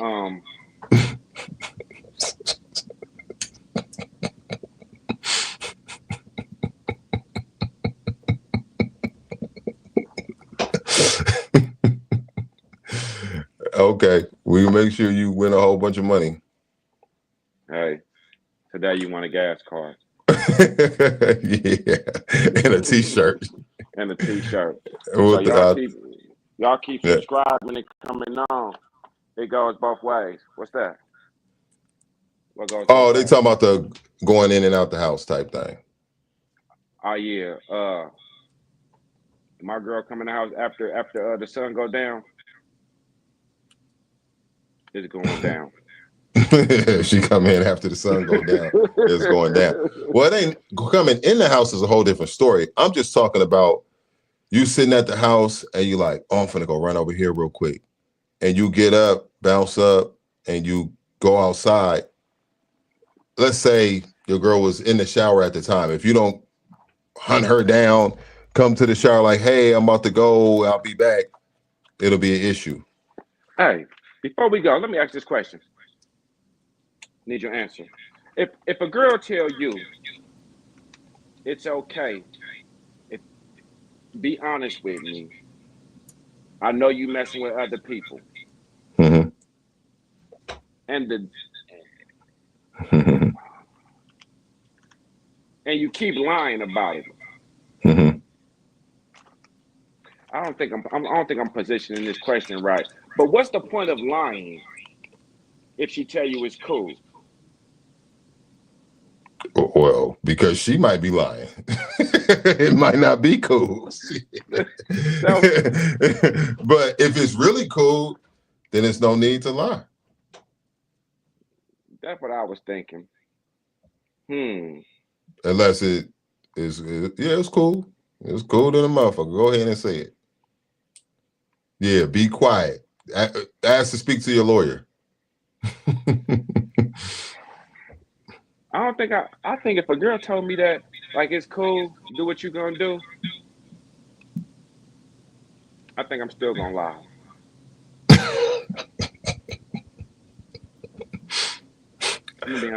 Okay, we make sure you win a whole bunch of money. Hey, today you want a gas card. Yeah, and a t-shirt. And a t-shirt. So y'all keep subscribing and coming on. It goes both ways. What's that? What goes both they ways? talking about the going in and out the house type thing. Oh yeah. My girl come in the house after the sun go down. It's going down. She come in after the sun go down. It's going down. Well, it ain't coming in the house is a whole different story. I'm just talking about you sitting at the house and you like, oh, I'm finna go run over here real quick. And you get up, bounce up, and you go outside. Let's say your girl was in the shower at the time. If you don't hunt her down, come to the shower like, hey, I'm about to go, I'll be back, it'll be an issue. Hey, before we go, let me ask this question. Need your answer. If a girl tell you it's okay, be honest with me. I know you messing with other people. Mm-hmm. And and you keep lying about it. Mm-hmm. I don't think I'm positioning this question right. But what's the point of lying if she tell you it's cool? Well, because she might be lying. It might not be cool. But if it's really cool, then there's no need to lie. That's what I was thinking. Unless it is, it's cool. It's cool to the motherfucker. Go ahead and say it. Yeah, be quiet. Ask to speak to your lawyer. I think if a girl told me that, like, it's cool, do what you gonna do, I think I'm still gonna lie.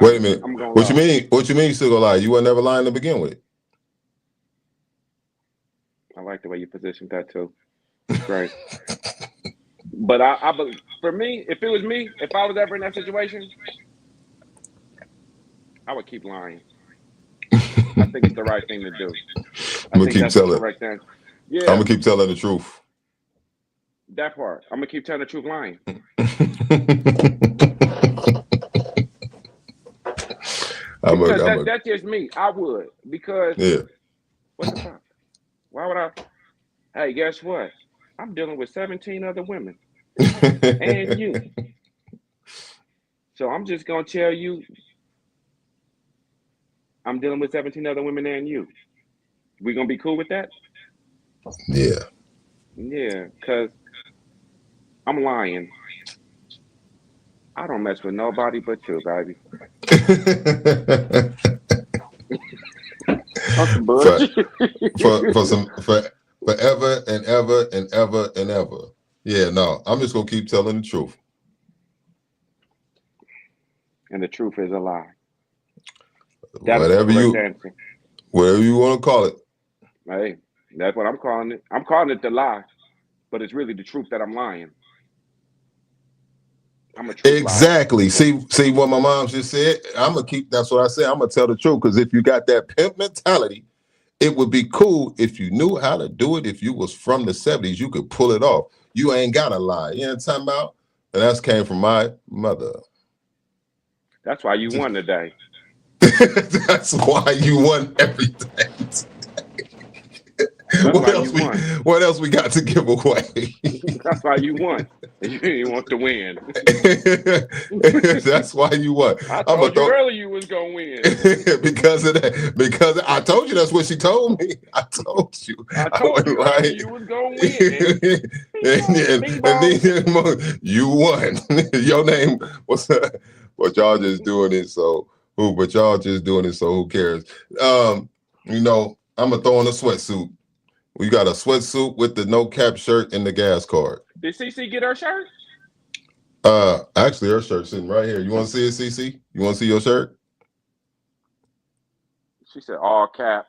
Wait a minute. What you mean? What you mean you still gonna lie? You were never lying to begin with. I like the way you positioned that too. Great. But for me, if it was me, if I was ever in that situation, I would keep lying. I think it's the right thing to do. I'm gonna keep telling. Yeah. I'm gonna keep telling the truth. That part. I'm gonna keep telling the truth, lying. That's just me. I would, because what the fuck? Why would I? Hey, guess what? I'm dealing with 17 other women and you. So I'm just gonna tell you, I'm dealing with 17 other women and you. We gonna be cool with that? Yeah. Yeah, because I'm lying. I don't mess with nobody but you, baby. Forever and ever and ever and ever. Yeah, no, I'm just gonna keep telling the truth. And the truth is a lie. Whatever you want to call it. Hey, that's what I'm calling it. I'm calling it the lie, but it's really the truth that I'm lying. I'm a truth exactly. Liar. See what my mom just said? I'm gonna keep. That's what I said. I'm gonna tell the truth, because if you got that pimp mentality, it would be cool if you knew how to do it. If you was from the 70s, you could pull it off. You ain't gotta lie. You know what I'm talking about? And that came from my mother. That's why you won today. That's why you won everything. What else we got to give away? That's why you won. You didn't want to win. That's why you won. I told you earlier you was gonna win. Because of that. Because I told you that's what she told me. I told you earlier you was gonna win. And you won. Your name was but y'all just doing it so who cares? You know, I'm gonna throw on a sweatsuit. We got a sweatsuit with the no cap shirt and the gas card. Did CC get her shirt? Actually, her shirt's sitting right here. You want to see it, CC? You want to see your shirt? She said all cap.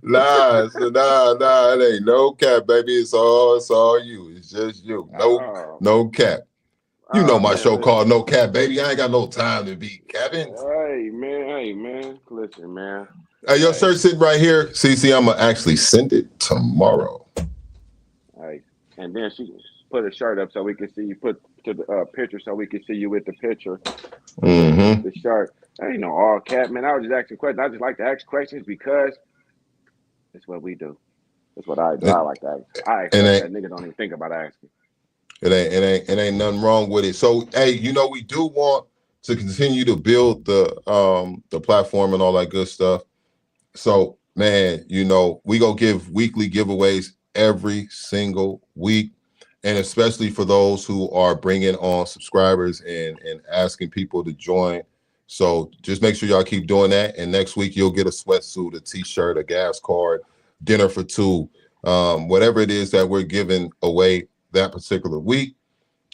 nah, it ain't no cap, baby. It's all you. It's just you. No cap. You know my show called No Cap, baby. I ain't got no time to be capping. Hey man. Listen, man. Hey, your shirt sitting right here. CC, I'm gonna actually send it tomorrow. Hey, and then she put a shirt up so we can see you. Put to the picture so we can see you with the picture. Mm-hmm. The shirt. That ain't no all cap, man. I was just asking questions. I just like to ask questions because it's what we do. That's what I do. I like to ask. I ask that niggas don't even think about asking. It ain't nothing wrong with it. So, hey, we do want to continue to build the platform and all that good stuff. So, man, we go give weekly giveaways every single week, and especially for those who are bringing on subscribers and asking people to join. So just make sure y'all keep doing that. And next week you'll get a sweatsuit, a t-shirt, a gas card, dinner for two, whatever it is that we're giving away that particular week.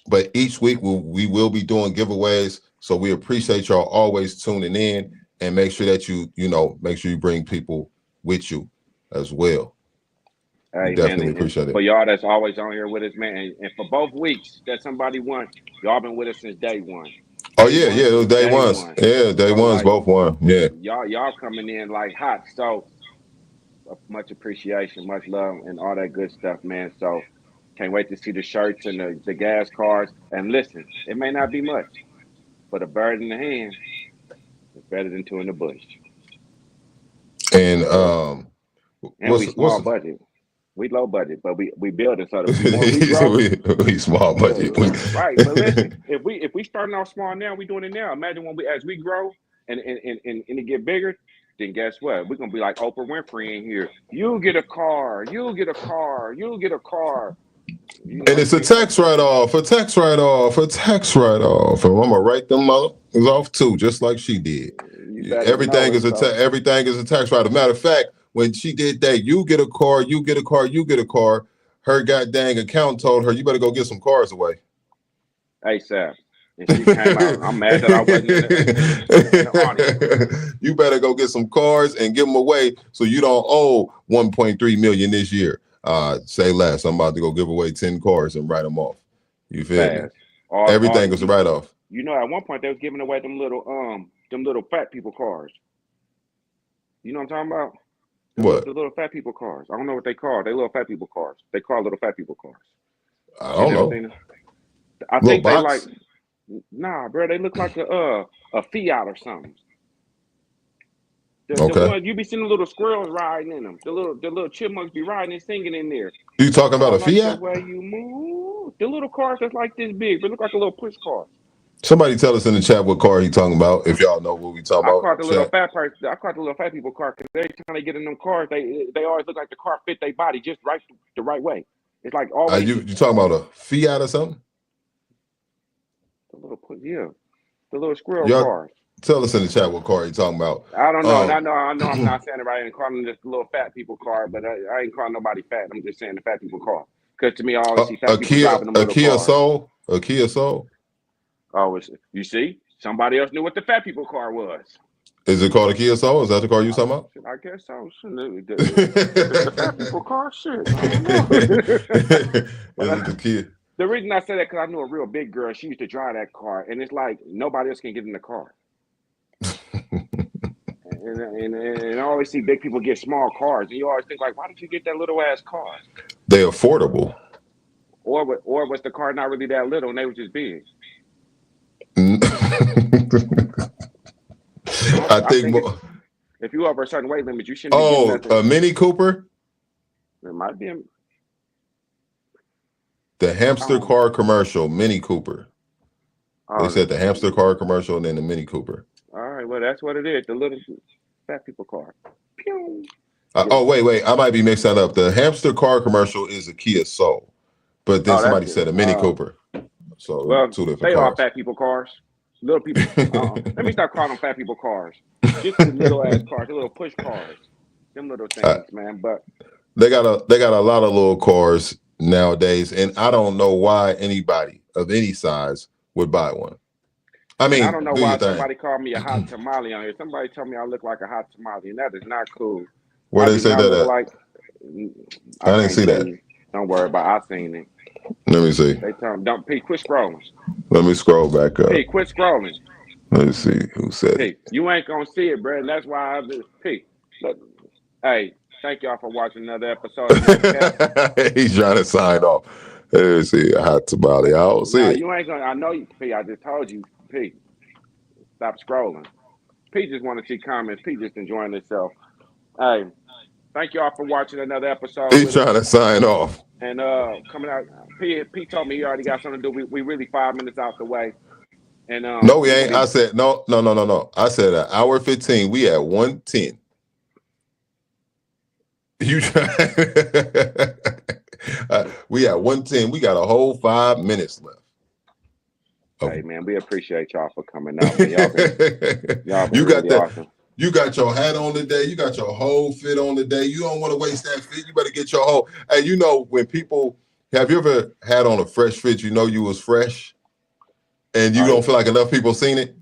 But each week we will be doing giveaways. So we appreciate y'all always tuning in, and make sure that make sure you bring people with you as well. Hey, definitely man, appreciate it. For y'all that's always on here with us, man, and for both weeks that somebody won, y'all been with us since day one. Oh yeah, it was day ones. Yeah, day ones, both won. Yeah. Y'all coming in like hot. So much appreciation, much love, and all that good stuff, man. So can't wait to see the shirts and the gas cards. And listen, it may not be much, but a bird in the hand is better than two in the bush. And we small budget. We low budget, but we build it so that the more we grow, we small budget. Right, but listen, if we starting off small now, we doing it now. Imagine as we grow and it get bigger, then guess what? We're gonna be like Oprah Winfrey in here. You get a car, you'll get a car, you'll get a car. And it's a tax write-off, And I'm gonna write them off too, just like she did. Everything is a tax write-off. Matter of fact, when she did that, you get a car, you get a car, you get a car. Her goddamn account told her, you better go get some cars away. Hey, Sam. And she came out. I'm mad that I wasn't in the audience. You better go get some cars and give them away so you don't owe $1.3 million this year. Say less. I'm about to go give away 10 cars and write them off. You feel me? Everything was a write-off. At one point they was giving away them little fat people cars. You know what I'm talking about? What? The little fat people cars. I don't know what they call. They little fat people cars. They call little fat people cars. I don't know. I think they like. Nah, bro. They look like a Fiat or something. The one, you be seeing the little squirrels riding in them. The little chipmunks be riding and singing in there. You talking about a Fiat? The way you move. The little cars that's like this big, but look like a little push car. Somebody tell us in the chat what car he talking about, if y'all know what we talking about. I caught the little fat people car because every time they get in them cars, they always look like the car fit their body just the right way. It's like always. You talking about a Fiat or something? The little squirrel cars. Tell us in the chat what car you talking about. I don't know. I know I'm not saying it right and calling this little fat people car, but I ain't calling nobody fat. I'm just saying the fat people car. Because to me, I always see fat people driving them little cars. A Kia Soul? Oh, you see? Somebody else knew what the fat people car was. Is it called a Kia Soul? Is that the car you talking about? I guess so. The fat people car, shit. Is it the Kia? The reason I say that because I knew a real big girl. She used to drive that car, and it's like nobody else can get in the car. and I always see big people get small cars, and you always think like, why did you get that little ass car? They're affordable. Or was the car not really that little and they were just big? I think if you over a certain weight limit, you shouldn't. Be getting a Mini Cooper. It might be the hamster car commercial, Mini Cooper. They said the hamster car commercial and then the Mini Cooper. All right, well that's what it is. The little fat people car. Wait, I might be mixing that up. The hamster car commercial is a Kia Soul, but then somebody said a Mini Cooper. So well, two different they cars. are fat people cars. Little people. Let me start calling them fat people cars. Just the little ass cars, the little push cars, them little things, man. But they got a lot of little cars nowadays, and I don't know why anybody of any size would buy one. I and I mean, don't know do your why thing. somebody called me a hot tamale on here. Somebody told me I look like a hot tamale, and that is not cool. Where I they do say not that look at? like. I I didn't can't see tell that. you. Don't worry about it. I seen it. Let me see. They tell me, don't Pete, quit scrolling. Let me scroll back up. Pete, quit scrolling. Let me see who said Pete, you ain't gonna see it, bro. And that's why Pete. Look, hey, thank y'all for watching another episode of Club-KNOWKAP. it. He's trying to sign off. Let me see a hot tamale. I don't see Nah, it. you ain't gonna. I know you, Pete. I just told you, Pete. Stop scrolling. Pete just want to see comments. Pete just enjoying himself. Hey, thank y'all for watching another episode He's with us. trying to sign off. And coming out, Pete told me he already got something to do. We really 5 minutes out the way. And No, we we gonna ain't. be. I said no. I said an hour 15. We at 110. You try. We at 110. We got a whole 5 minutes left. Hey man, we appreciate y'all for coming out, man. Y'all been You got really that. awesome. You got your hat on today. You got your whole fit on today. You don't want to waste that fit. You better get your whole. Hey, you know when people have you ever had on a fresh fit? You know you was fresh, and you don't feel like enough people seen it.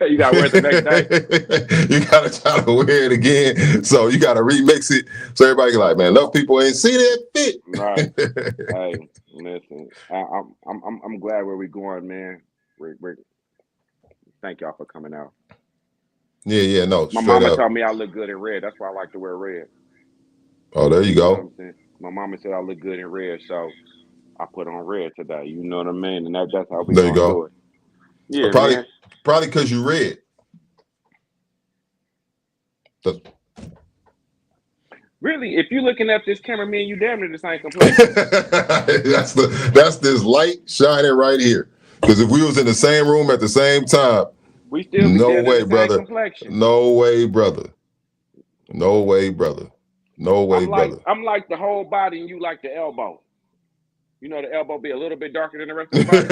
You gotta wear it the next day. You gotta try to wear it again, so you gotta remix it so everybody can like, man, enough people ain't seen that fit. Right. Hey, listen, I'm glad where we going, man. We're thank y'all for coming out. Yeah, no, My straight mama up. told me I look good in red. That's why I like to wear red. Oh, there you You know what go. I'm saying? My mama said I look good in red, so I put on red today. You know what I mean? And that's how we There you gonna do go. it. Yeah, Probably man. because you read. Really, if you're looking at this camera, me and you damn near the same complexion. that's this light shining right here. Because if we was in the same room at the same time, We still be no damn near way, the same brother. complexion. No way, brother. No way, brother. No way, brother. I'm like the whole body, and you like the elbow. You know, the elbow be a little bit darker than the rest of the body.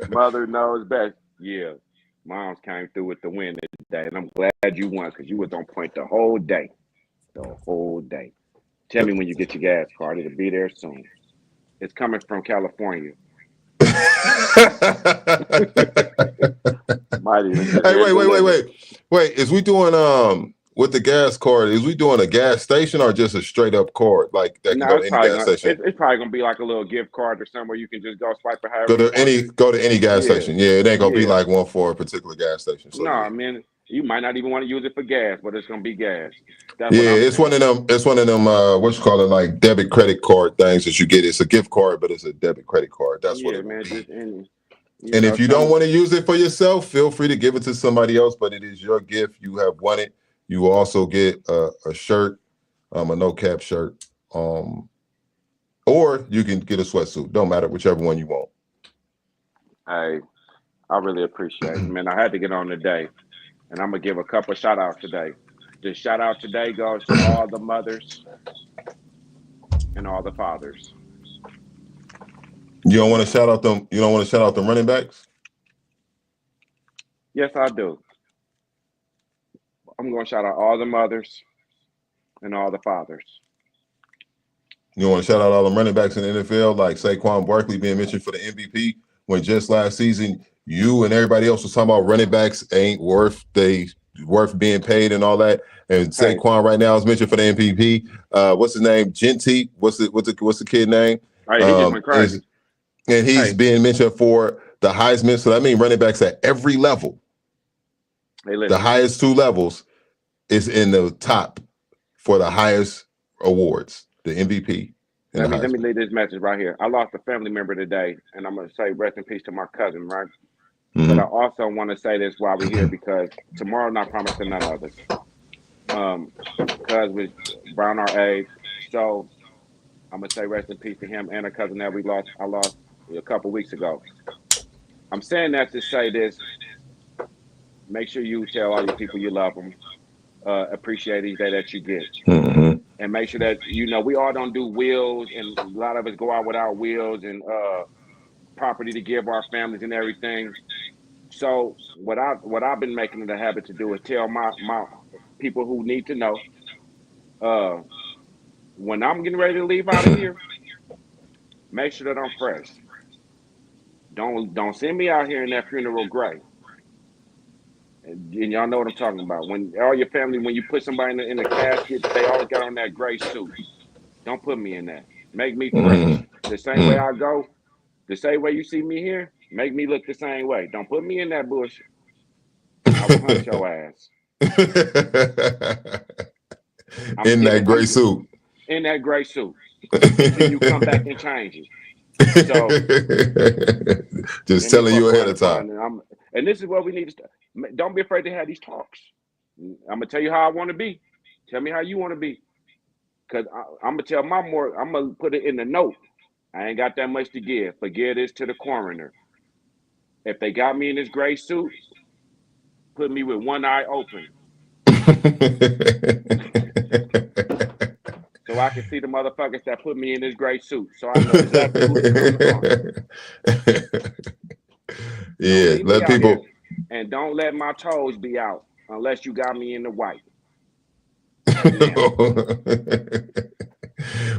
Mother knows best. Yeah, Mom's came through with the win today, and I'm glad you won because you was on point the whole day. The whole day. Tell me when you get your gas card. It'll be there soon. It's coming from California. Might even just Hey, hand delivered. wait. Is we doing with the gas card? Is we doing a gas station or just a straight up card like that can No, go to any gas station? it's probably gonna be like a little gift card or somewhere you can just go swipe it however Go you to want. any gas Yeah, station. Yeah, it ain't gonna be yeah. like one for a particular gas station. So No, yeah. I mean you might not even want to use it for gas, but it's gonna be gas. That's Yeah, what I'm it's one saying. of them. It's one of them. What you call it, like debit credit card things that you get. It's a gift card, but it's a debit credit card. That's what Yeah, it will man. be. Just any, And if you don't some. want to use it for yourself, feel free to give it to somebody else. But it is your gift. You have won it. You will also get a shirt, a no cap shirt, or you can get a sweatsuit. Don't matter, whichever one you want. Hey, I really appreciate it, man. I had to get on today, and I'm gonna give a couple shout outs today. The shout out today goes to all the mothers and all the fathers. You don't want to shout out them. You don't want to shout out them running backs. Yes, I do. I'm gonna shout out all the mothers and all the fathers. You want to shout out all them running backs in the NFL, like Saquon Barkley being mentioned for the MVP when just last season you and everybody else was talking about running backs ain't worth being paid and all that. And Hey, Saquon right now is mentioned for the MVP. What's his name? Genty. What's the kid name? hey, he just went Is crazy. and he's Hey, being mentioned for the Heisman. So that means running backs at every level, hey, the listen. highest two levels, is in the top for the highest awards, the MVP and the Let me Heisman. leave this message right here. I lost a family member today, and I'm gonna say rest in peace to my cousin, right? But I Mm-hmm. also want to say this while we're here because tomorrow not promised to none of us. Cuz was around our age, so I'm gonna say rest in peace to him and a cousin that we lost. I lost a couple weeks ago. I'm saying that to say this: make sure you tell all your people you love them, appreciate each day that you get, Mm-hmm. and make sure that we all don't do wheels, and a lot of us go out without wheels, and property to give our families and everything. So what I've been making it a habit to do is tell my people who need to know, uh, when I'm getting ready to leave out of here, make sure that I'm fresh. Don't send me out here in that funeral gray. And y'all know what I'm talking about. When all your family, when you put somebody in a casket, they always got on that gray suit. Don't put me in that. Make me fresh. The same way I go, the same way you see me here, make me look the same way. Don't put me in that bullshit. I will hunt your ass. In that gray suit. In that gray suit. Until you come back and change it. So just telling you ahead of time. And this is what we need to start. Don't be afraid to have these talks. I'm gonna tell you how I want to be. Tell me how you want to be. Cause I'm gonna tell I'm gonna put it in the note. I ain't got that much to give. Forget this to the coroner. If they got me in this gray suit, put me with one eye open. So I can see the motherfuckers that put me in this gray suit. So I know exactly who to come on. Yeah, let people. And don't let my toes be out unless you got me in the white.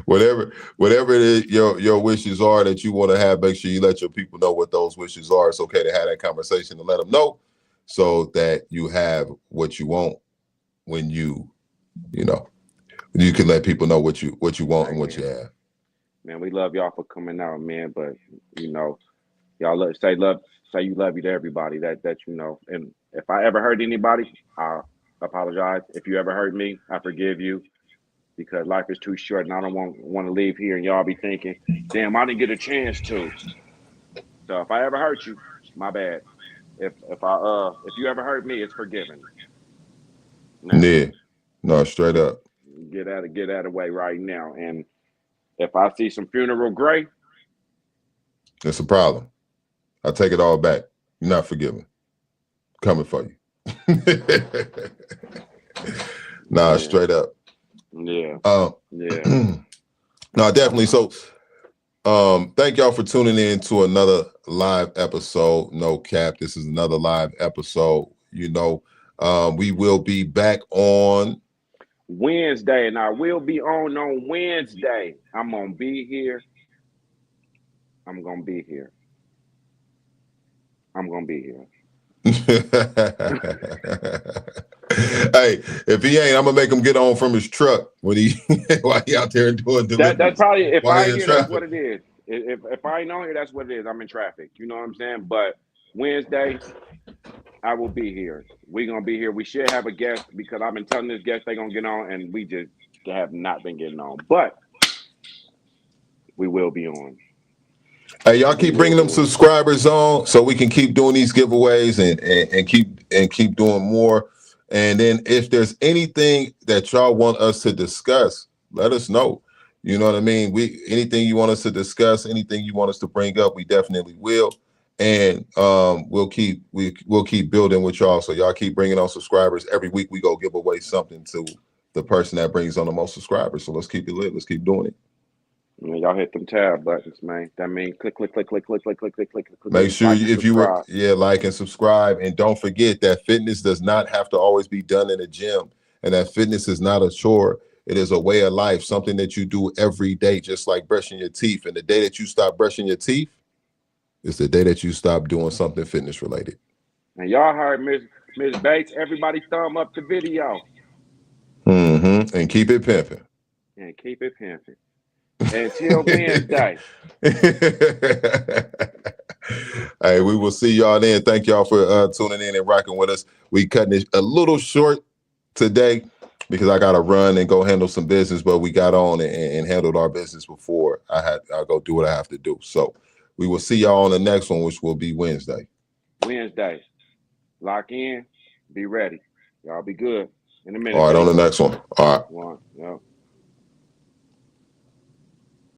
whatever it is your wishes are that you want to have, make sure you let your people know what those wishes are. It's okay to have that conversation and let them know so that you have what you want when you can let people know what you want and what you have. Man, we love y'all for coming out, man. But y'all say you love you to everybody that you know. And if I ever hurt anybody, I apologize. If you ever hurt me, I forgive you, because life is too short, and I don't want to leave here and y'all be thinking, damn, I didn't get a chance to. So if I ever hurt you, my bad. If you ever hurt me, it's forgiven. Now, yeah, no, straight up. Get out of the way right now. And if I see some funeral gray, it's a problem. I take it all back. You're not forgiven. Coming for you. Nah, yeah. Straight up. Yeah. Yeah. No, definitely. So thank y'all for tuning in to another live episode. No cap. This is another live episode. We will be back on Wednesday, and I will be on Wednesday. I'm gonna be here. I'm gonna be here. Hey, if he ain't, I'm gonna make him get on from his truck when while he out there doing deliveries. That's probably, if I ain't here, that's what it is. If I ain't on here, that's what it is. I'm in traffic. You know what I'm saying? But Wednesday, I will be here. We're gonna be here. We should have a guest, because I've been telling this guest they're gonna get on, and we just have not been getting on. But we will be on. Hey, y'all keep bringing them subscribers on so we can keep doing these giveaways and keep doing more. And then if there's anything that y'all want us to discuss, let us know. You know what I mean? Anything you want us to discuss, anything you want us to bring up, we definitely will. And we'll keep building with y'all. So y'all keep bringing on subscribers. Every week we go give away something to the person that brings on the most subscribers. So let's keep it lit. Let's keep doing it. Y'all hit them tab buttons, man. That means click. Make sure like and subscribe, and don't forget that fitness does not have to always be done in a gym, and that fitness is not a chore. It is a way of life, something that you do every day, just like brushing your teeth. And the day that you stop brushing your teeth is the day that you stop doing something fitness related. And y'all heard Miss Bates. Everybody thumb up the video. And keep it pimping. Until Wednesday. Hey, we will see y'all then. Thank y'all for tuning in and rocking with us. We cutting it a little short today because I got to run and go handle some business, but we got on and handled our business before I'll go do what I have to do. So we will see y'all on the next one, which will be Wednesday. Lock in. Be ready. Y'all be good in a minute. All right, on the next one. All right. Yep.